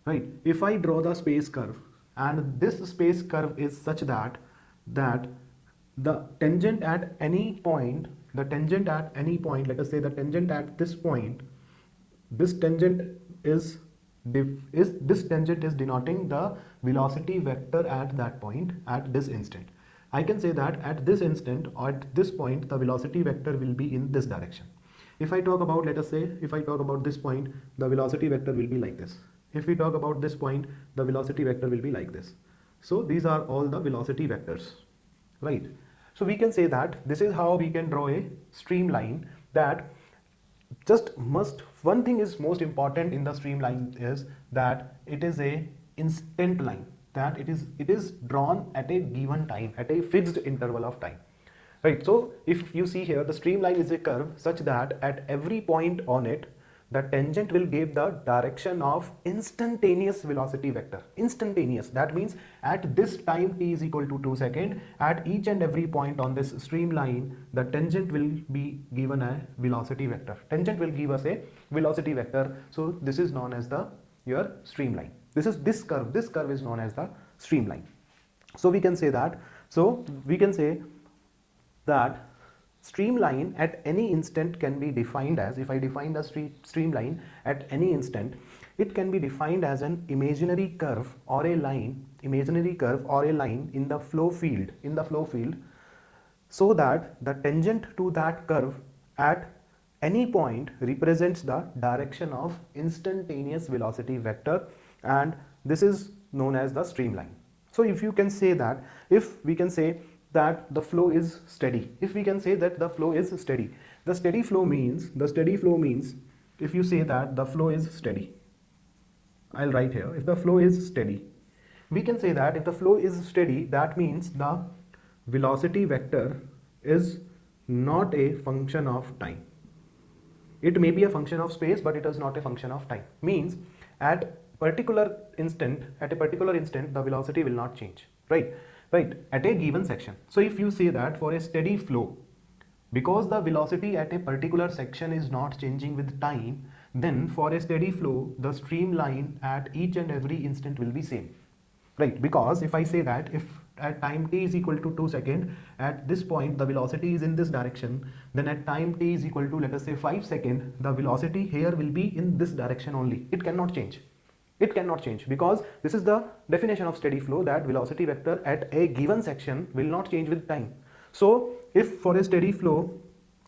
Right? If I draw the space curve, and this space curve is such that the tangent at any point, let us say the tangent at this point, this tangent is denoting the velocity vector at that point, at this instant. I can say that at this instant or at this point, the velocity vector will be in this direction. If I talk about, let us say, if I talk about this point, the velocity vector will be like this. If we talk about this point, the velocity vector will be like this. So these are all the velocity vectors, right? So we can say that this is how we can draw a streamline. That one thing is most important in the streamline is that it is a instant line, that it is drawn at a given time, at a fixed interval of time, right? So if you see here, the streamline is a curve such that at every point on it, the tangent will give the direction of instantaneous velocity vector. Instantaneous, that means at this time t is equal to 2 seconds, at each and every point on this streamline, the tangent will be given a velocity vector. Tangent will give us a velocity vector. So this is known as your streamline. This curve is known as the streamline. So we can say that streamline at any instant can be defined as, if I define the streamline at any instant, it can be defined as an imaginary curve or a line in the flow field, so that the tangent to that curve at any point represents the direction of instantaneous velocity vector, and this is known as the streamline. So if you can say that, if we can say that the flow is steady, the steady flow means, if you say that the flow is steady, I'll write here, if the flow is steady, we can say that if the flow is steady, that means the velocity vector is not a function of time. It may be a function of space, but it is not a function of time. Means at a particular instant, the velocity will not change, right, at a given section. So if you say that for a steady flow, because the velocity at a particular section is not changing with time, then for a steady flow, the streamline at each and every instant will be same, right? Because if I say that if at time t is equal to 2 seconds, at this point the velocity is in this direction, then at time t is equal to, let us say, 5 seconds, the velocity here will be in this direction only. It cannot change. It cannot change, because this is the definition of steady flow, that velocity vector at a given section will not change with time. So if for a steady flow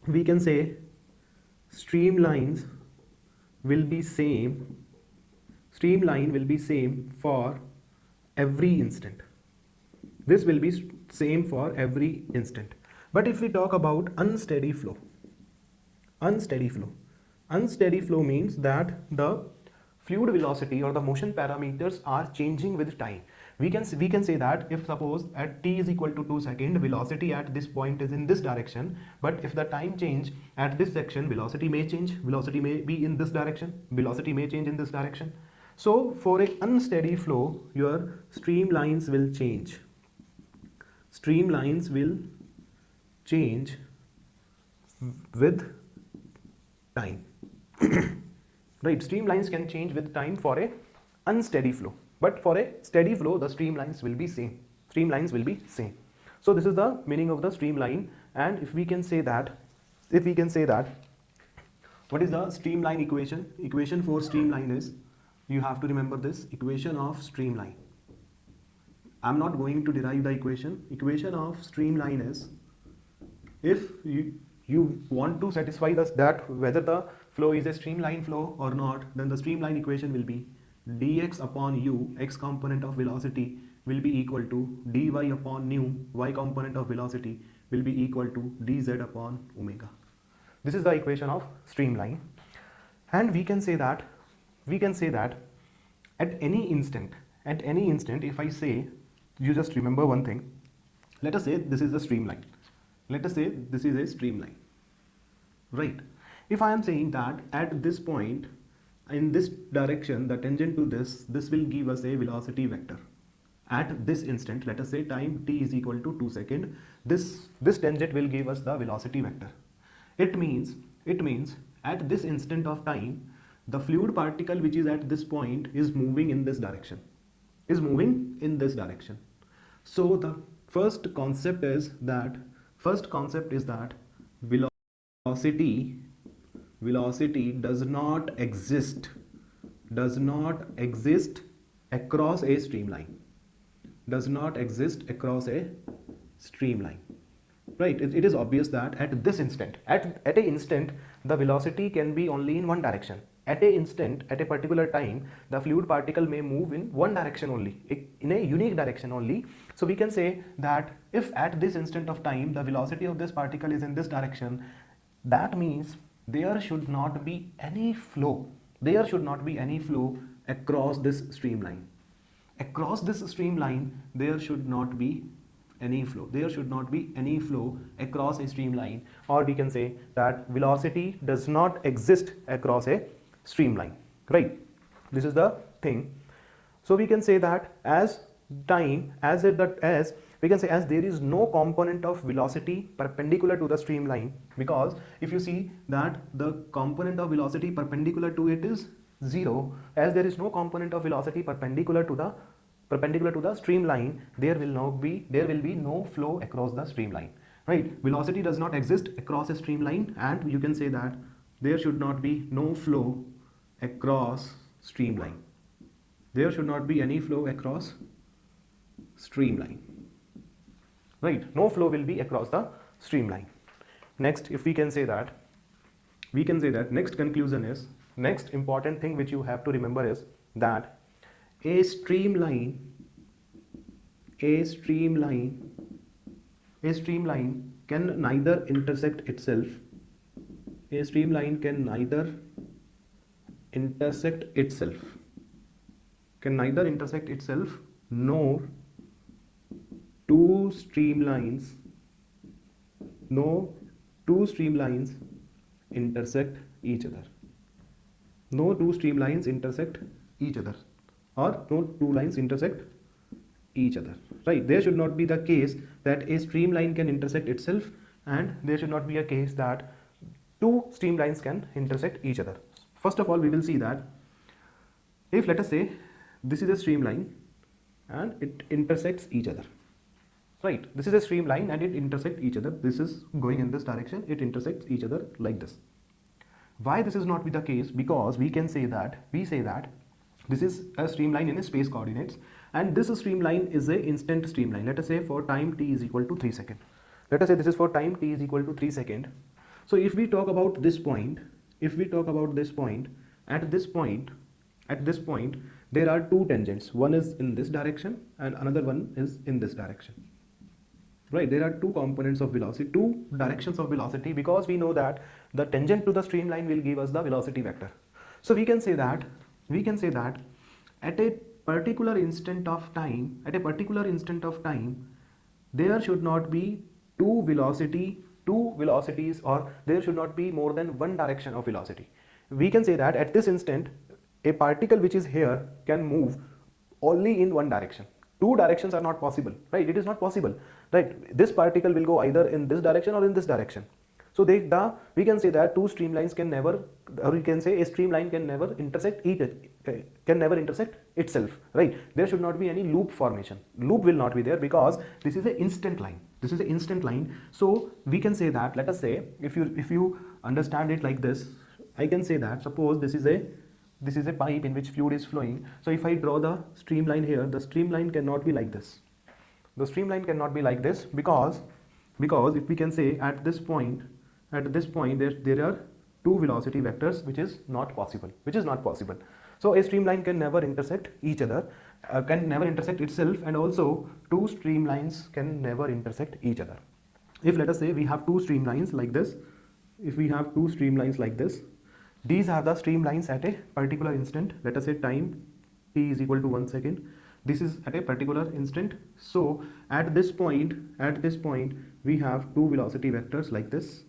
we can say streamline will be same for every instant. This will be same for every instant. But if we talk about unsteady flow means that the fluid velocity or the motion parameters are changing with time. We can say that if suppose at t is equal to 2 seconds, velocity at this point is in this direction, but if the time change at this section, velocity may change, velocity may be in this direction, velocity may change in this direction. So for a unsteady flow, your streamlines will change. Streamlines will change with time. Right, streamlines can change with time for a unsteady flow, but for a steady flow the streamlines will be same. So this is the meaning of the streamline. And if we can say that what is the streamline equation for streamline is, you have to remember this equation of streamline. I'm not going to derive the equation of streamline is, if you want to satisfy that whether the flow is a streamline flow or not, then the streamline equation will be dx upon u, x component of velocity, will be equal to dy upon nu, y component of velocity, will be equal to dz upon omega. This is the equation of streamline. And we can say that at any instant, if I say, you just remember one thing, let us say this is a streamline. Right? If I am saying that at this point, in this direction, the tangent to this will give us a velocity vector. At this instant, let us say time t is equal to 2 seconds, this tangent will give us the velocity vector. It means at this instant of time, the fluid particle which is at this point is moving in this direction. So the first concept is that velocity does not exist across a streamline. Right? It is obvious that at this instant, at a instant, the velocity can be only in one direction. At a particular time, the fluid particle may move in one direction only, in a unique direction only. So we can say that if at this instant of time the velocity of this particle is in this direction, that means there should not be any flow across this streamline. There should not be any flow across a streamline, or we can say that velocity does not exist across a streamline. Right? This is the thing. So we can say that as there is no component of velocity perpendicular to the streamline, because if you see that the component of velocity perpendicular to it is 0, as there is no component of velocity perpendicular to the streamline, there will be no flow across the streamline. Right? Velocity does not exist across a streamline, and you can say that there should not be no flow across streamline. There should not be any flow across streamline. Right? No flow will be across the streamline. Next, if we can say that next conclusion is, next important thing which you have to remember is that a streamline can neither intersect itself. A streamline can neither intersect itself, nor two streamlines intersect each other. No two streamlines intersect each other, or no two lines intersect each other. Right? There should not be the case that a streamline can intersect itself, and there should not be a case that two streamlines can intersect each other. First of all, we will see that if, let us say, this is a streamline and it intersects each other. Right? This is a streamline and it intersects each other. This is going in this direction, it intersects each other like this. Why this is not be the case? Because we say that This is a streamline in a space coordinates, and this streamline is a instant streamline. Let us say for time t is equal to 3 seconds. Let us say this is for time t is equal to 3 seconds. So if we talk about this point, at this point, there are two tangents. One is in this direction and another one is in this direction. Right, there are two components of velocity, two directions of velocity, because we know that the tangent to the streamline will give us the velocity vector. So we can say that at a particular instant of time, there should not be two velocities, or there should not be more than one direction of velocity. We can say that at this instant, a particle which is here can move only in one direction. Two directions are not possible, right? It is not possible, right? This particle will go either in this direction or in this direction. So we can say that two streamlines can never, or we can say a streamline can never intersect itself, right? There should not be any loop formation. Loop will not be there because this is an instant line. So we can say that, let us say, if you understand it like this, I can say that suppose this is a pipe in which fluid is flowing. So if I draw the streamline here, the streamline cannot be like this. Because if we can say at this point there are two velocity vectors, which is not possible. So a streamline can never intersect each other, can never intersect itself, and also two streamlines can never intersect each other. If let us say we have two streamlines like this, these are the streamlines at a particular instant. Let us say time t is equal to 1 second. This is at a particular instant. So at this point we have two velocity vectors like this.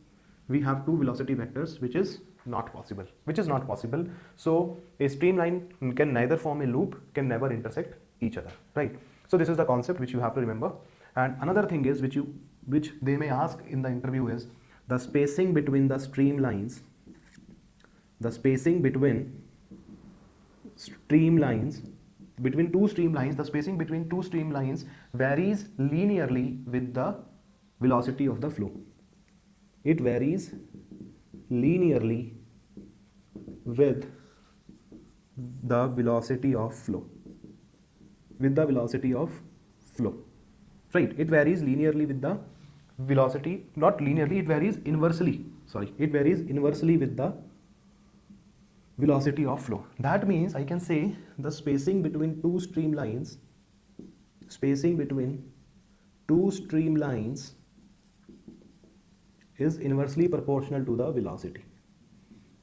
We have two velocity vectors, which is not possible. So a streamline can neither form a loop, can never intersect each other, right? So this is the concept which you have to remember. And another thing is which they may ask in the interview is the spacing between the streamlines. The spacing between two streamlines, the spacing between two streamlines varies linearly with the velocity of the flow. It varies linearly with the velocity of flow. Right, it varies linearly with the velocity, not linearly, it varies inversely. It varies inversely with the velocity of flow. That means I can say the spacing between two streamlines is inversely proportional to the velocity.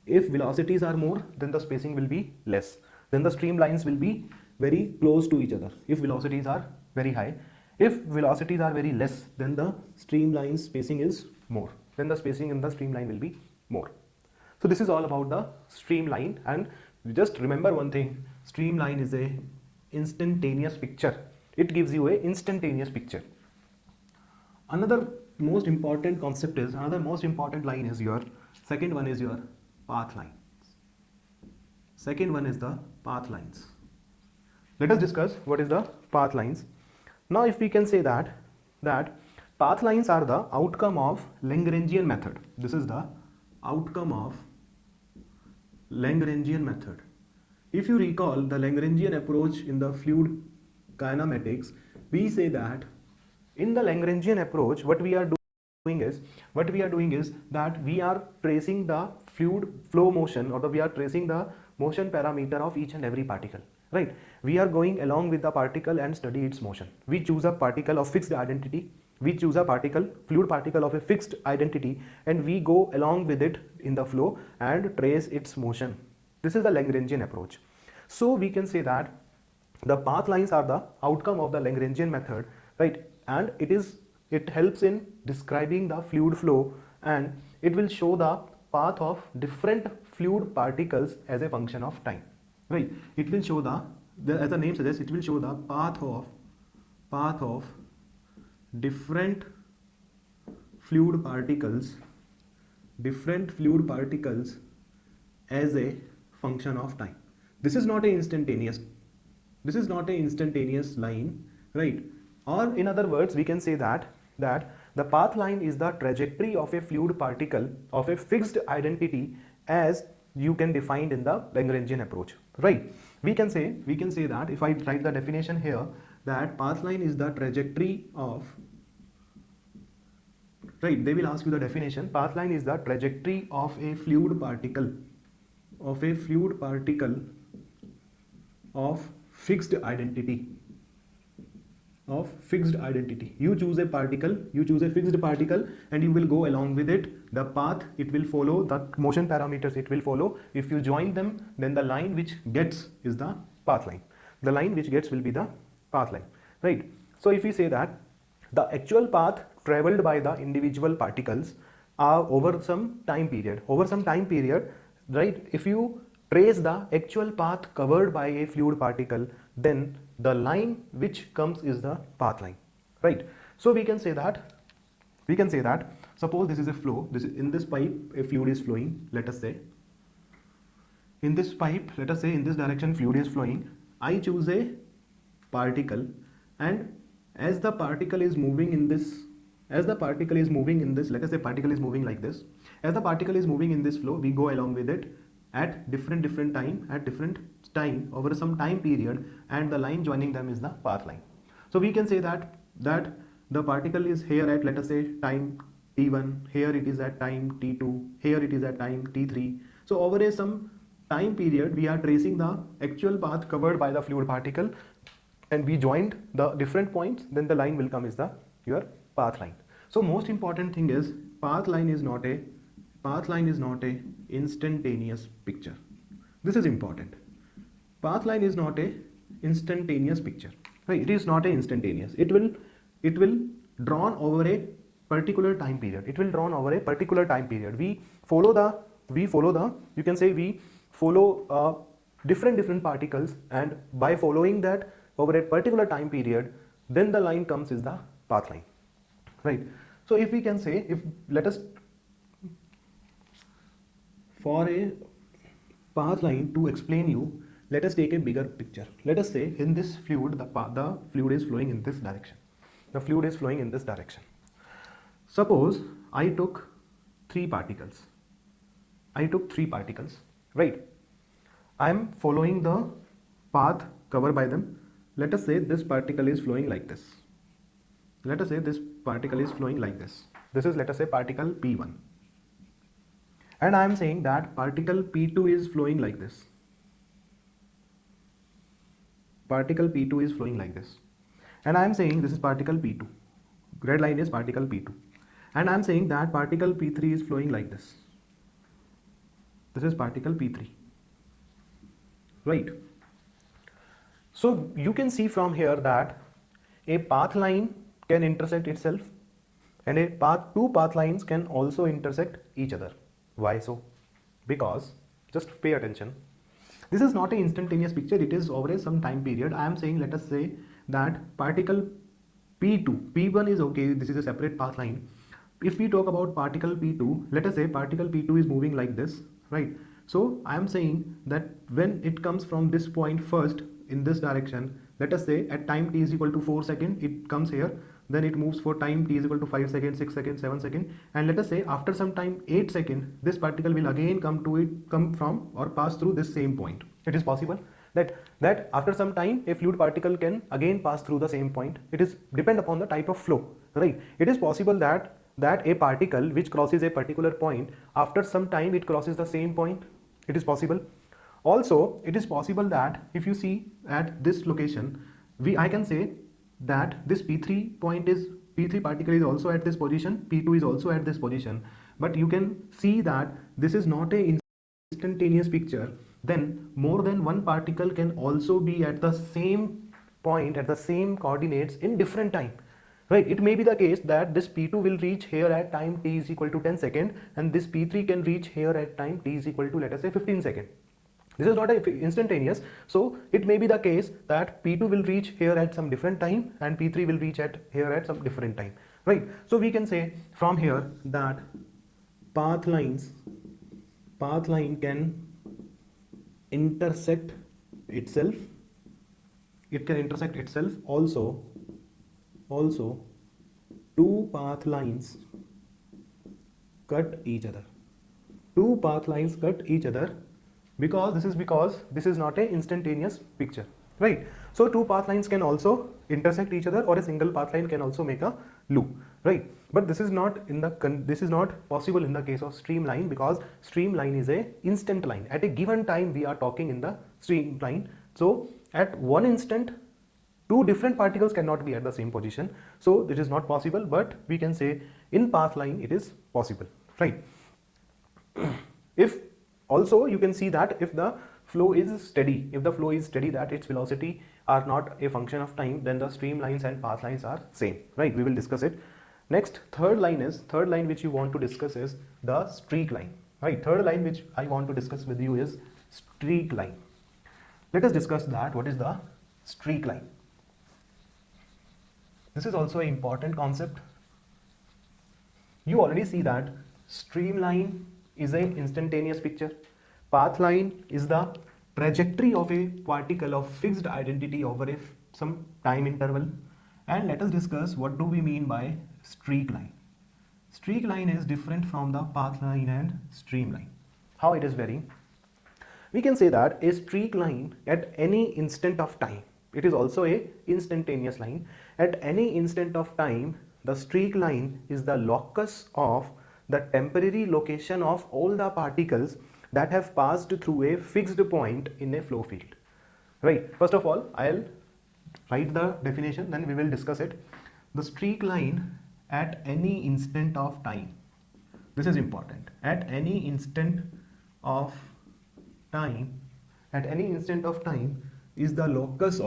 If velocities are more, then the spacing will be less. Then the streamlines will be very close to each other if velocities are very high. If velocities are very less, then the streamline spacing is more. Then the spacing in the streamline will be more. So this is all about the streamline, and just remember one thing, streamline is a instantaneous picture. It gives you a instantaneous picture. Another most important concept is, another most important line is your, second one is your path lines. Second one is the path lines. Let us discuss what is the path lines. Now if we can say that path lines are the outcome of Lagrangian method. This is the outcome of Lagrangian method. If you recall the Lagrangian approach in the fluid kinematics, we say that in the Lagrangian approach what we are doing is that we are tracing the fluid flow motion, or we are tracing the motion parameter of each and every particle, right? We are going along with the particle and study its motion. We choose a particle of fixed identity, fluid particle of a fixed identity, and we go along with it in the flow and trace its motion. This is the Lagrangian approach. So we can say that the path lines are the outcome of the Lagrangian method, right? And it helps in describing the fluid flow, and it will show the path of different fluid particles as a function of time, right? It will show as the name suggests, it will show the path of different fluid particles as a function of time. This is not an instantaneous line, right? Or in other words, we can say that the path line is the trajectory of a fluid particle of a fixed identity as you can define in the Lagrangian approach, right? We can say that if I write the definition here, that path line is the trajectory of, right, they will ask you the definition. Path line is the trajectory of a fluid particle, of fixed identity, you choose a fixed particle, and you will go along with it. The path it will follow, the motion parameters it will follow. If you join them, then the line which gets is the path line. The line which gets will be the path line, right? So if we say that the actual path traveled by the individual particles are over some time period, right? If you trace the actual path covered by a fluid particle, then the line which comes is the path line, right? So we can say that suppose this is a flow, this is in this pipe a fluid is flowing, let us say in this pipe, let us say in this direction fluid is flowing. I choose a particle, and as the particle is moving in this, let us say particle is moving like this. As the particle is moving in this flow, we go along with it at different time over some time period, and the line joining them is the path line. So we can say that the particle is here at, let us say, time t1, here it is at time t2, here it is at time t3. So over some time period we are tracing the actual path covered by the fluid particle, and we joined the different points, then the line will come is the your path line. So most important thing is path line is not a instantaneous picture. This is important. Path line is not a instantaneous picture, right? It is not a instantaneous. It will drawn over a particular time period. We follow the you can say we follow different particles, and by following that over a particular time period, then the line comes is the path line, right? So if we can say, if let us, for a path line to explain you, let us take a bigger picture. Let us say in this fluid, the fluid is flowing in this direction. Suppose I took three particles, right? I am following the path covered by them. Let us say this particle is flowing like this. This is, let us say, particle P1. And I am saying that particle P2 is flowing like this. And I am saying this is particle P2. Red line is particle P2. And I am saying that particle P3 is flowing like this. This is particle P3. Right? So you can see from here that a path line can intersect itself, and two path lines can also intersect each other. Why so? Because, just pay attention, this is not an instantaneous picture, it is over some time period. I am saying, let us say that particle P2, P1 is okay, this is a separate path line. If we talk about particle P2, let us say particle P2 is moving like this, right? So I am saying that when it comes from this point first in this direction, let us say at time t is equal to 4 seconds, it comes here, then it moves for time t is equal to 5 seconds, 6 seconds, 7 seconds, and let us say after some time 8 seconds, this particle will again come from or pass through this same point. It is possible that after some time a fluid particle can again pass through the same point. It is depend upon the type of flow, right? It is possible that a particle which crosses a particular point, after some time it crosses the same point. It is possible. Also, it is possible that if you see at this location, I can say that this P3 particle is also at this position, P2 is also at this position, but you can see that this is not a instantaneous picture. Then more than one particle can also be at the same point, at the same coordinates in different time, right? It may be the case that this P2 will reach here at time t is equal to 10 seconds, and this P3 can reach here at time t is equal to, let us say, 15 seconds. This is not instantaneous, so it may be the case that P2 will reach here at some different time and P3 will reach here at some different time, right? So we can say from here that path line can intersect itself. It can intersect itself. Also two path lines cut each other. because this is not a instantaneous picture, right? So two path lines can also intersect each other, or a single path line can also make a loop, right? But this is not this is not possible in the case of streamline, because streamline is a instant line. At a given time we are talking in the streamline, so at one instant two different particles cannot be at the same position, so this is not possible. But we can say in path line it is possible, right? If also you can see that if the flow is steady, that its velocity are not a function of time, then the streamlines and path lines are same, right? We will discuss it next. Third line which you want to discuss is the streak line, right? Third line which I want to discuss with you is streak line. Let us discuss that. What is the streak line? This is also an important concept. You already see that streamline is an instantaneous picture. Path line is the trajectory of a particle of fixed identity over some time interval. And let us discuss what do we mean by streak line. Streak line is different from the path line and streamline. How it is varying? We can say that a streak line at any instant of time, it is also a instantaneous line. At any instant of time, the streak line is the locus of the temporary location of all the particles that have passed through a fixed point in a flow field, right? First of all, I'll write the definition, then we will discuss it. The streak line at any instant of time, this is important, at any instant of time, is the locus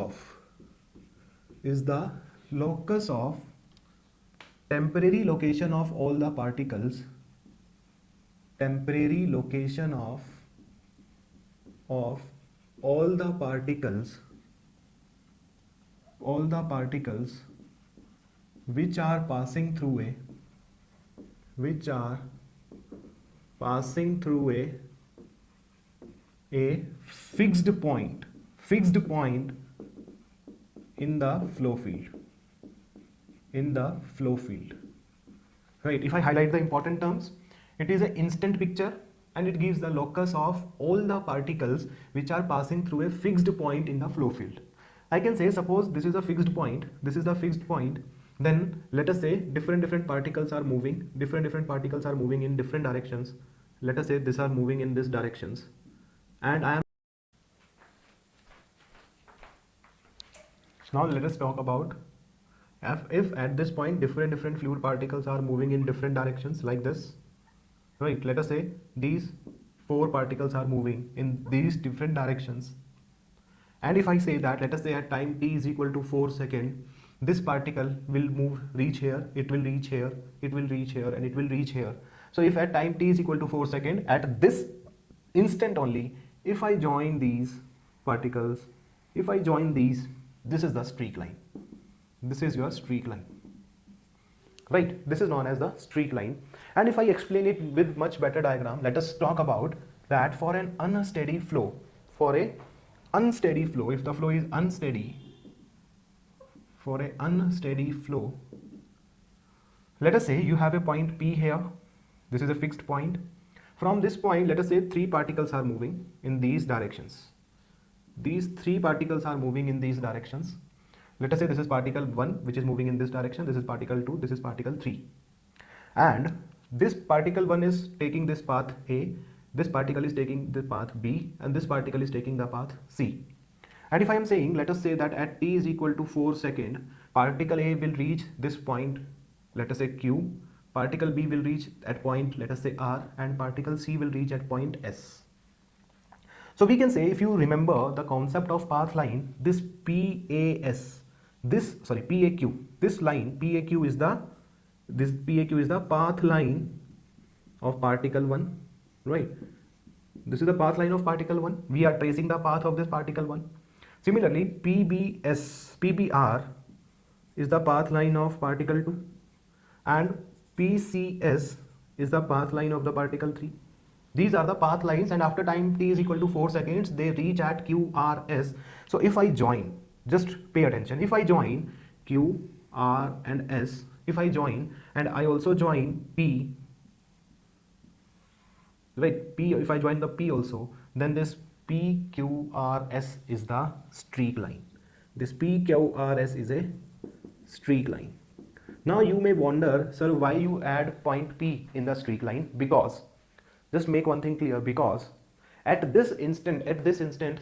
of temporary location of all the particles, all the particles which are passing through a fixed point in the flow field, right? If I highlight the important terms, it is an instant picture and it gives the locus of all the particles which are passing through a fixed point in the flow field. I can say, suppose this is a fixed point, then let us say different particles are moving in different directions. Let us say these are moving in this directions, and I am now let us talk about if at this point different fluid particles are moving in different directions like this, right? Let us say these four particles are moving in these different directions, and if I say that, let us say at time t is equal to 4 seconds, this particle will reach here, it will reach here, it will reach here, and it will reach here. So if at time t is equal to 4 seconds, at this instant only, if I join these particles, this is the streak line. This is your streak line, right? This is known as the streak line. And if I explain it with much better diagram, let us talk about that for an unsteady flow, if the flow is unsteady, for a unsteady flow, let us say you have a point P here, this is a fixed point. From this point, let us say three particles are moving in these directions. These three particles are moving in these directions. Let us say this is particle 1 which is moving in this direction, this is particle 2, this is particle 3. And this particle 1 is taking this path A, this particle is taking the path B, and this particle is taking the path C. And if I am saying, let us say that at t is equal to 4 seconds, particle A will reach this point, let us say Q, particle B will reach at point, let us say R, and particle C will reach at point S. So we can say, if you remember the concept of path line, this PAQ, this line PAQ is the path line of particle 1, right? This is the path line of particle 1. We are tracing the path of this particle 1. Similarly, PBR is the path line of particle 2, and PCS is the path line of the particle 3. These are the path lines, and after time t is equal to 4 seconds, they reach at QRS. So if I join, just pay attention, if I join Q, R and S, if I join and I also join P, right, P, if I join the P also, then this PQRS is the streak line. This PQRS is a streak line. Now you may wonder, sir, why you add point P in the streak line? Because, just make one thing clear, because at this instant,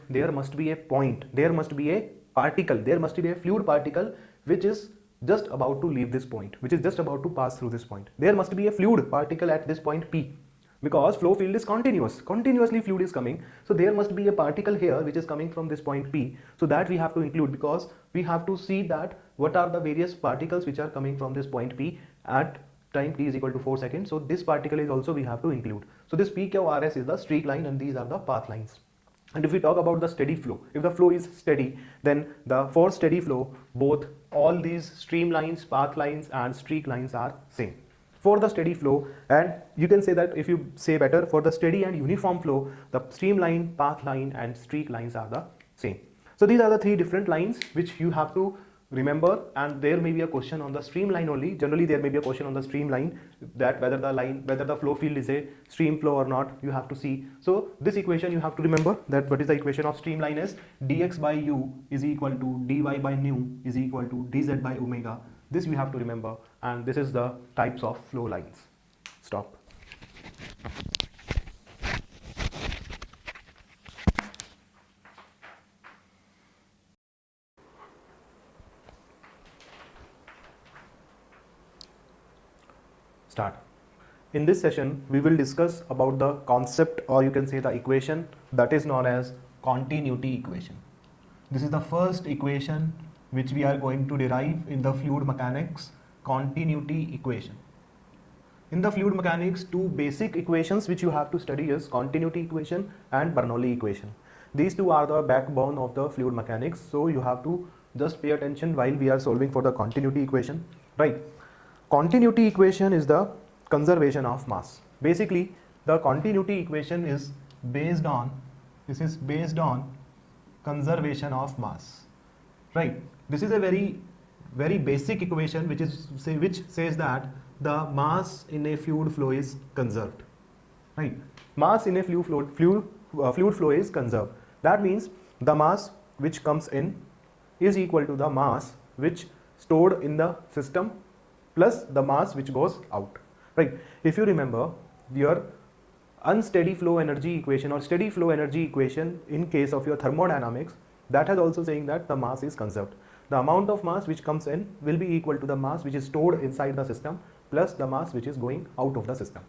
there must be a point, there must be a particle, there must be a fluid particle which is just about to leave this point, which is just about to pass through this point. There must be a fluid particle at this point P, because flow field is continuous, continuously fluid is coming. So there must be a particle here which is coming from this point P. So that we have to include, because we have to see that what are the various particles which are coming from this point P at time t is equal to 4 seconds. So this particle is also we have to include. So this PQRS is the streak line and these are the path lines. And if we talk about the steady flow, if the flow is steady, then for steady flow, both all these streamlines, path lines and streak lines are same. For the steady flow, and you can say that if you say better, for the steady and uniform flow, the streamline, path line and streak lines are the same. So these are the three different lines which you have to remember, and there may be a question on the streamline only. Generally there may be a question on the streamline, that whether the flow field is a stream flow or not, you have to see. So this equation you have to remember, that what is the equation of streamline is dx by u is equal to dy by nu is equal to dz by omega. This we have to remember, and this is the types of flow lines. Stop. Start. In this session, we will discuss about the concept, or you can say the equation, that is known as continuity equation. This is the first equation which we are going to derive in the fluid mechanics, continuity equation. In the fluid mechanics, two basic equations which you have to study is continuity equation and Bernoulli equation. These two are the backbone of the fluid mechanics, so you have to just pay attention while we are solving for the continuity equation, right? Continuity equation is the conservation of mass. Basically, the continuity equation is based on, this is based on conservation of mass, right? This is a very basic equation which says that the mass in a fluid flow is conserved, right? Mass in a fluid flow is conserved. That means the mass which comes in is equal to the mass which stored in the system plus the mass which goes out, right? If you remember your unsteady flow energy equation or steady flow energy equation in case of your thermodynamics, that has also saying that the mass is conserved. The amount of mass which comes in will be equal to the mass which is stored inside the system plus the mass which is going out of the system,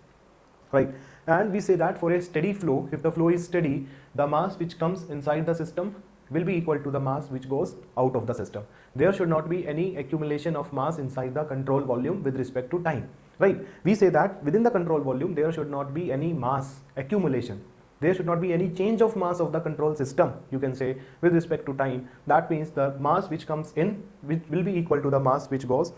right? And we say that for a steady flow, if the flow is steady, the mass which comes inside the system will be equal to the mass which goes out of the system. There should not be any accumulation of mass inside the control volume with respect to time, right? We say that within the control volume there should not be any mass accumulation. There should not be any change of mass of the control system, you can say, with respect to time. That means the mass which comes in will be equal to the mass which goes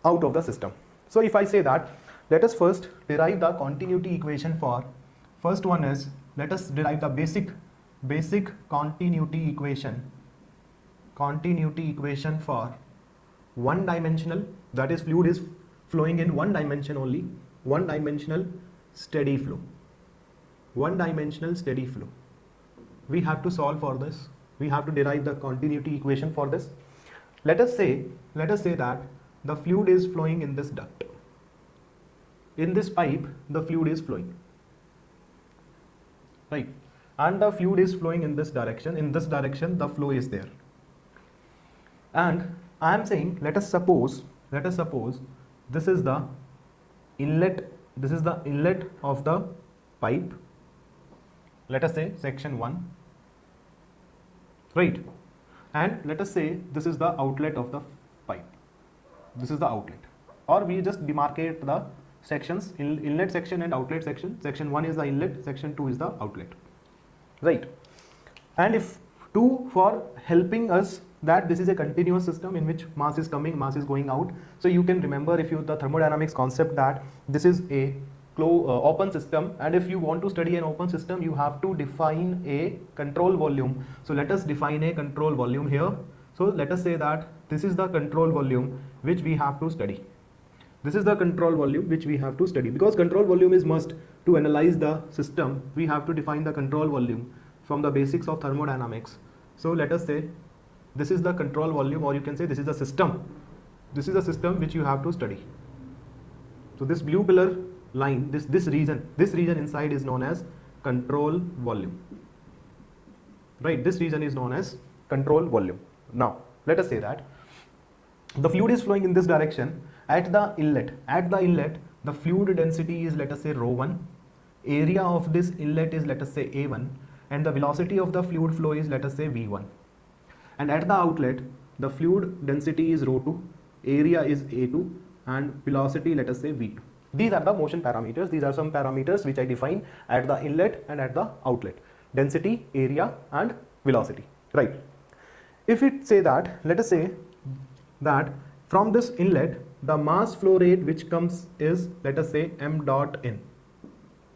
out of the system. So if I say that, let us first derive the continuity equation for, first one is, let us derive the basic continuity equation for one dimensional, that is fluid is flowing in one dimension only, one dimensional steady flow. One dimensional steady flow. We have to solve for this. We have to derive the continuity equation for this. Let us say that the fluid is flowing in this duct. In this pipe, the fluid is flowing, right? And the fluid is flowing in this direction. In this direction, the flow is there. And I am saying, let us suppose this is the inlet. This is the inlet of the pipe. Let us say section 1, right? And let us say this is the outlet of the pipe. This is the outlet, or we just demarcate the sections, inlet section and outlet section. Section 1 is the inlet, section 2 is the outlet, right? And if for helping us that this is a continuous system in which mass is coming, mass is going out, so you can remember if you the thermodynamics concept that this is a open system, and if you want to study an open system you have to define a control volume. So let us define a control volume here. So let us say that this is the control volume which we have to study. This is the control volume which we have to study, because control volume is must to analyze the system. We have to define the control volume from the basics of thermodynamics. So let us say this is the control volume, or you can say this is the system. This is the system which you have to study. So this blue color line, this region inside is known as control volume. Right, this region is known as control volume. Now let us say that the fluid is flowing in this direction. At the inlet, the fluid density is, let us say, ρ1. Area of this inlet is, let us say, A1, and the velocity of the fluid flow is, let us say, V1. And at the outlet, the fluid density is ρ2, area is A2, and velocity, let us say, V2. These are the motion parameters. These are some parameters which I define at the inlet and at the outlet: density, area, and velocity. Right. If we say that, let us say that from this inlet, the mass flow rate which comes is, let us say, m dot n.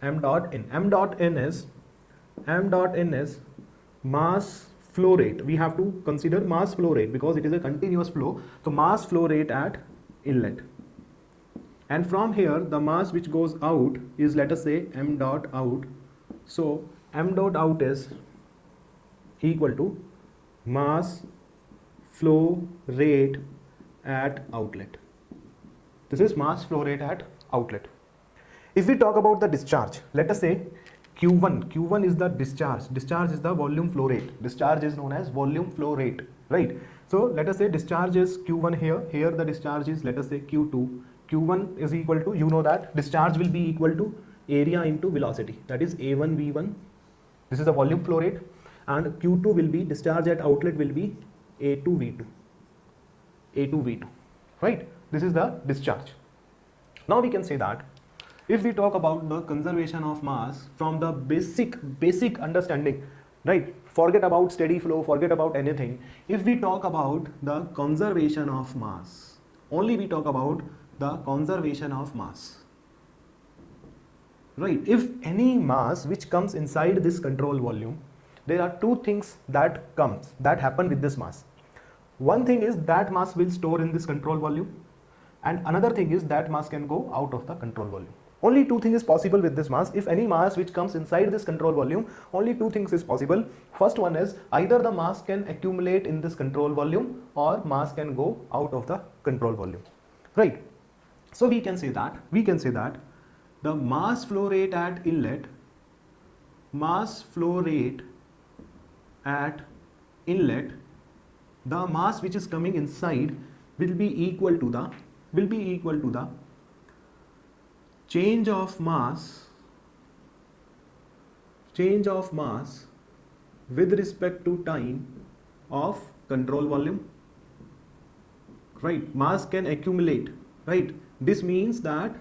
M dot n is mass flow rate. We have to consider mass flow rate because it is a continuous flow. So mass flow rate at inlet. And from here, the mass which goes out is, let us say, m dot out. So m dot out is equal to mass flow rate at outlet. This is mass flow rate at outlet. If we talk about the discharge, let us say Q1 is the discharge. Discharge is the volume flow rate. Discharge is known as volume flow rate, right? So let us say discharge is Q1 here. Here the discharge is, let us say, Q2. Q1 is equal to, you know that discharge will be equal to area into velocity. That is A1 V1. This is the volume flow rate. And Q2 will be, discharge at outlet will be A2 V2. A2 V2, right? This is the discharge. Now we can say that if we talk about the conservation of mass from the basic understanding, right? Forget about steady flow, forget about anything. If we talk about the conservation of mass, only we talk about the conservation of mass, right? If any mass which comes inside this control volume, there are two things that happen with this mass. One thing is that mass will store in this control volume, and another thing is that mass can go out of the control volume. Only two things is possible with this mass. If any mass which comes inside this control volume, only two things is possible. First one is either the mass can accumulate in this control volume or mass can go out of the control volume, right? So we can say that the mass flow rate at inlet, the mass which is coming inside will be equal to the change of mass with respect to time of control volume, right? Mass can accumulate, right? This means that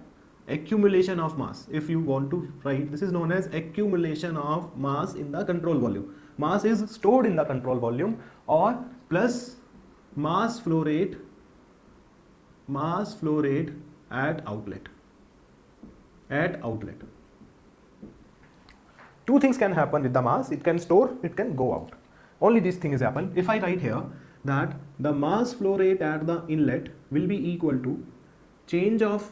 accumulation of mass, if you want to write, this is known as accumulation of mass in the control volume. Mass is stored in the control volume, or plus mass flow rate at outlet. Two things can happen with the mass: it can store, it can go out. Only these things happen. If I write here that the mass flow rate at the inlet will be equal to change of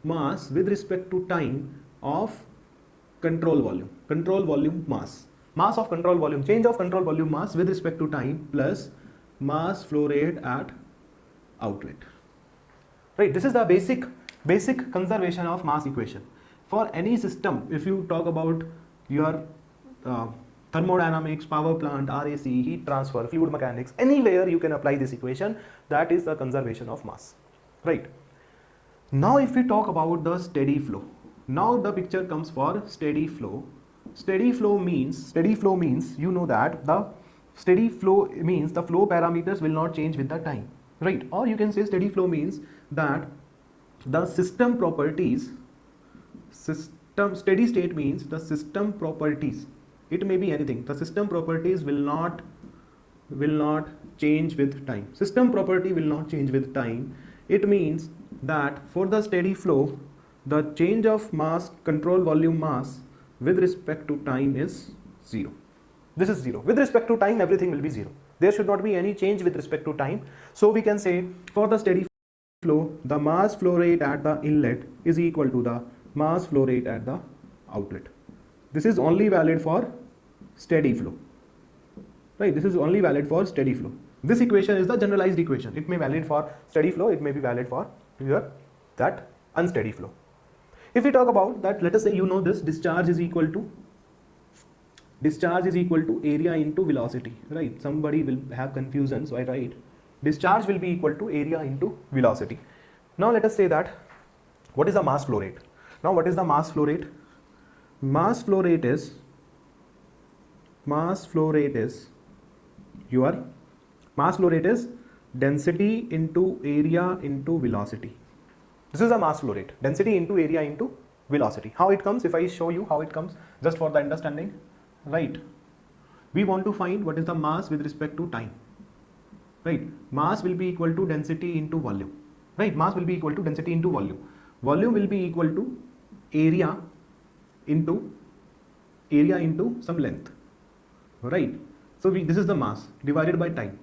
mass with respect to time of control volume mass of control volume, change of control volume mass with respect to time plus mass flow rate at outlet, right? This is the basic conservation of mass equation for any system. If you talk about your thermodynamics, power plant, RAC, heat transfer, fluid mechanics, anywhere you can apply this equation. That is the conservation of mass, right? Now if we talk about the steady flow, now the picture comes for steady flow. Steady flow means, you know that the steady flow means the flow parameters will not change with the time, right? Or you can say steady flow means that the system properties, steady state means the system properties, it may be anything, the system properties will not change with time. System property will not change with time. It means that for the steady flow, the change of mass, control volume mass with respect to time is 0. This is 0. With respect to time, everything will be 0. There should not be any change with respect to time. So we can say for the steady flow, the mass flow rate at the inlet is equal to the mass flow rate at the outlet. This is only valid for steady flow, right? This is only valid for steady flow. This equation is the generalized equation. It may be valid for steady flow, it may be valid for that unsteady flow. If we talk about that, let us say you know this discharge is equal to area into velocity, right? Somebody will have confusion, so I write discharge will be equal to area into velocity. Now let us say that what is the mass flow rate? Now what is the mass flow rate? Mass flow rate is your mass flow rate is density into area into velocity. This is the mass flow rate, density into area into velocity. How it comes? If I show you how it comes, just for the understanding, right? We want to find what is the mass with respect to time, right? Mass will be equal to density into volume, right? Mass will be equal to density into volume. Volume will be equal to area into some length, right? So this is the mass divided by time.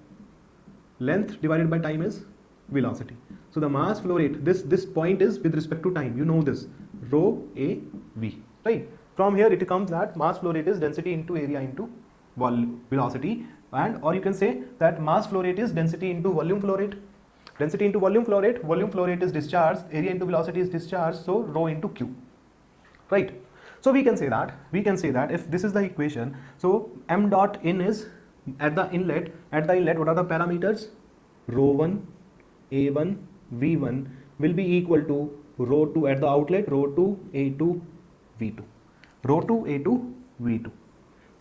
Length divided by time is velocity. So the mass flow rate, this point is with respect to time. You know this, rho a v, right? From here it comes that mass flow rate is density into area into velocity, and or you can say that mass flow rate is density into volume flow rate. Density into volume flow rate is discharge, area into velocity is discharge, so rho into q, right? So we can say that if this is the equation, so m dot in is at the inlet, what are the parameters? Rho 1, a1, v1 will be equal to rho 2 at the outlet, rho 2, a2, v2, rho 2, a2, v2.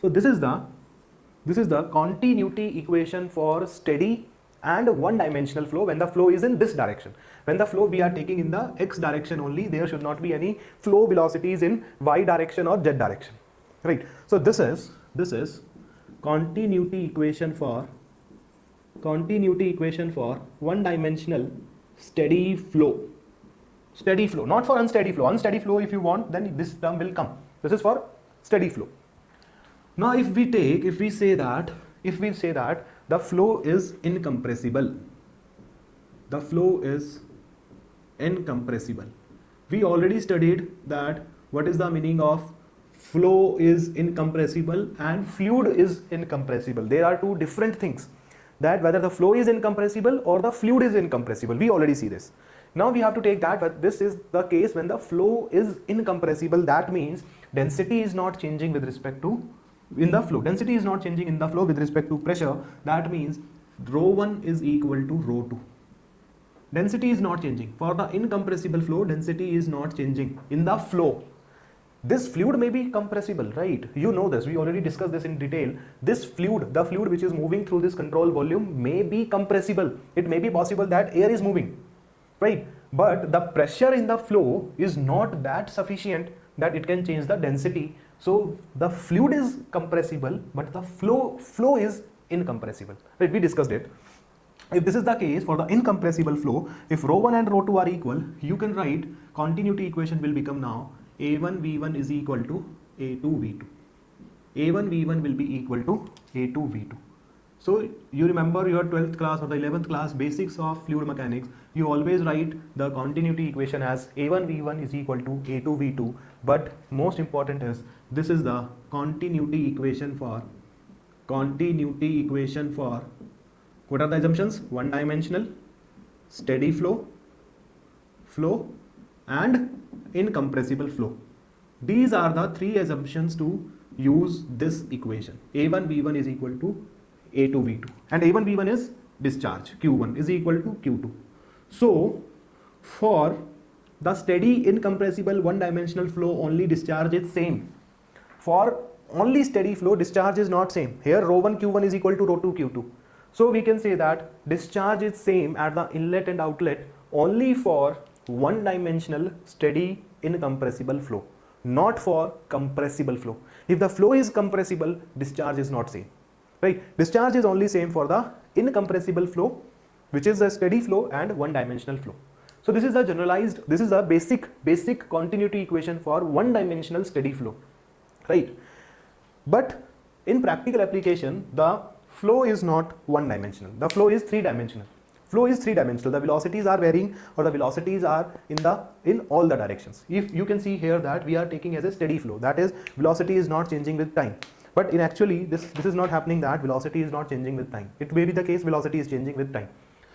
So this is the continuity equation for steady and one dimensional flow when the flow is in this direction. When the flow we are taking in the x direction only, there should not be any flow velocities in y direction or z direction, right? So this is continuity equation for one dimensional steady flow, not for unsteady flow. Unsteady flow, if you want, then this term will come. This is for steady flow. Now if we say that the flow is incompressible, we already studied that what is the meaning of flow is incompressible and fluid is incompressible. There are two different things, that whether the flow is incompressible or the fluid is incompressible. We already see this. Now we have to take that, but this is the case when the flow is incompressible. That means density is not changing with respect to in the flow. Density is not changing in the flow with respect to pressure. That means rho 1 is equal to rho 2. Density is not changing. For the incompressible flow, density is not changing in the flow. This fluid may be compressible, right? You know this. We already discussed this in detail. This fluid, the fluid which is moving through this control volume may be compressible. It may be possible that air is moving, right? But the pressure in the flow is not that sufficient that it can change the density. So the fluid is compressible, but the flow is incompressible, right? We discussed it. If this is the case for the incompressible flow, if rho 1 and rho 2 are equal, you can write continuity equation will become now a1 v1 is equal to a2 v2. a1 v1 will be equal to a2 v2. So you remember your 12th class or the 11th class basics of fluid mechanics, you always write the continuity equation as a1 v1 is equal to a2 v2, but most important is this is the continuity equation for what are the assumptions? One dimensional, steady flow and incompressible flow. These are the three assumptions to use this equation. a1 v1 is equal to a2 v2, and a1 v1 is discharge, q1 is equal to q2. So for the steady incompressible one dimensional flow, only discharge is same. For only steady flow, discharge is not same. Here rho 1 q1 is equal to rho 2 q2. So we can say that discharge is same at the inlet and outlet only for one dimensional steady incompressible flow, not for compressible flow. If the flow is compressible, discharge is not same, right? Discharge is only same for the incompressible flow, which is a steady flow and one dimensional flow. So this is a basic continuity equation for one dimensional steady flow, right? But in practical application, the flow is not one dimensional. The flow is three dimensional. Flow is three-dimensional. The velocities are varying, or the velocities are in all the directions. If you can see here that we are taking as a steady flow, that is velocity is not changing with time. But in actually this is not happening, that velocity is not changing with time. It may be the case velocity is changing with time.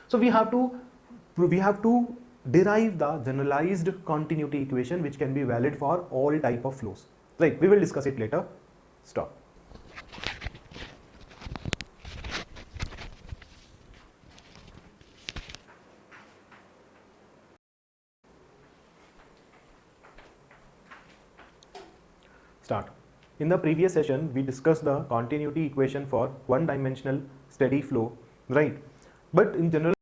So we have to derive the generalized continuity equation which can be valid for all type of flows. Right, we will discuss it later. Stop. Start. In the previous session, we discussed the continuity equation for one-dimensional steady flow, right? But in general,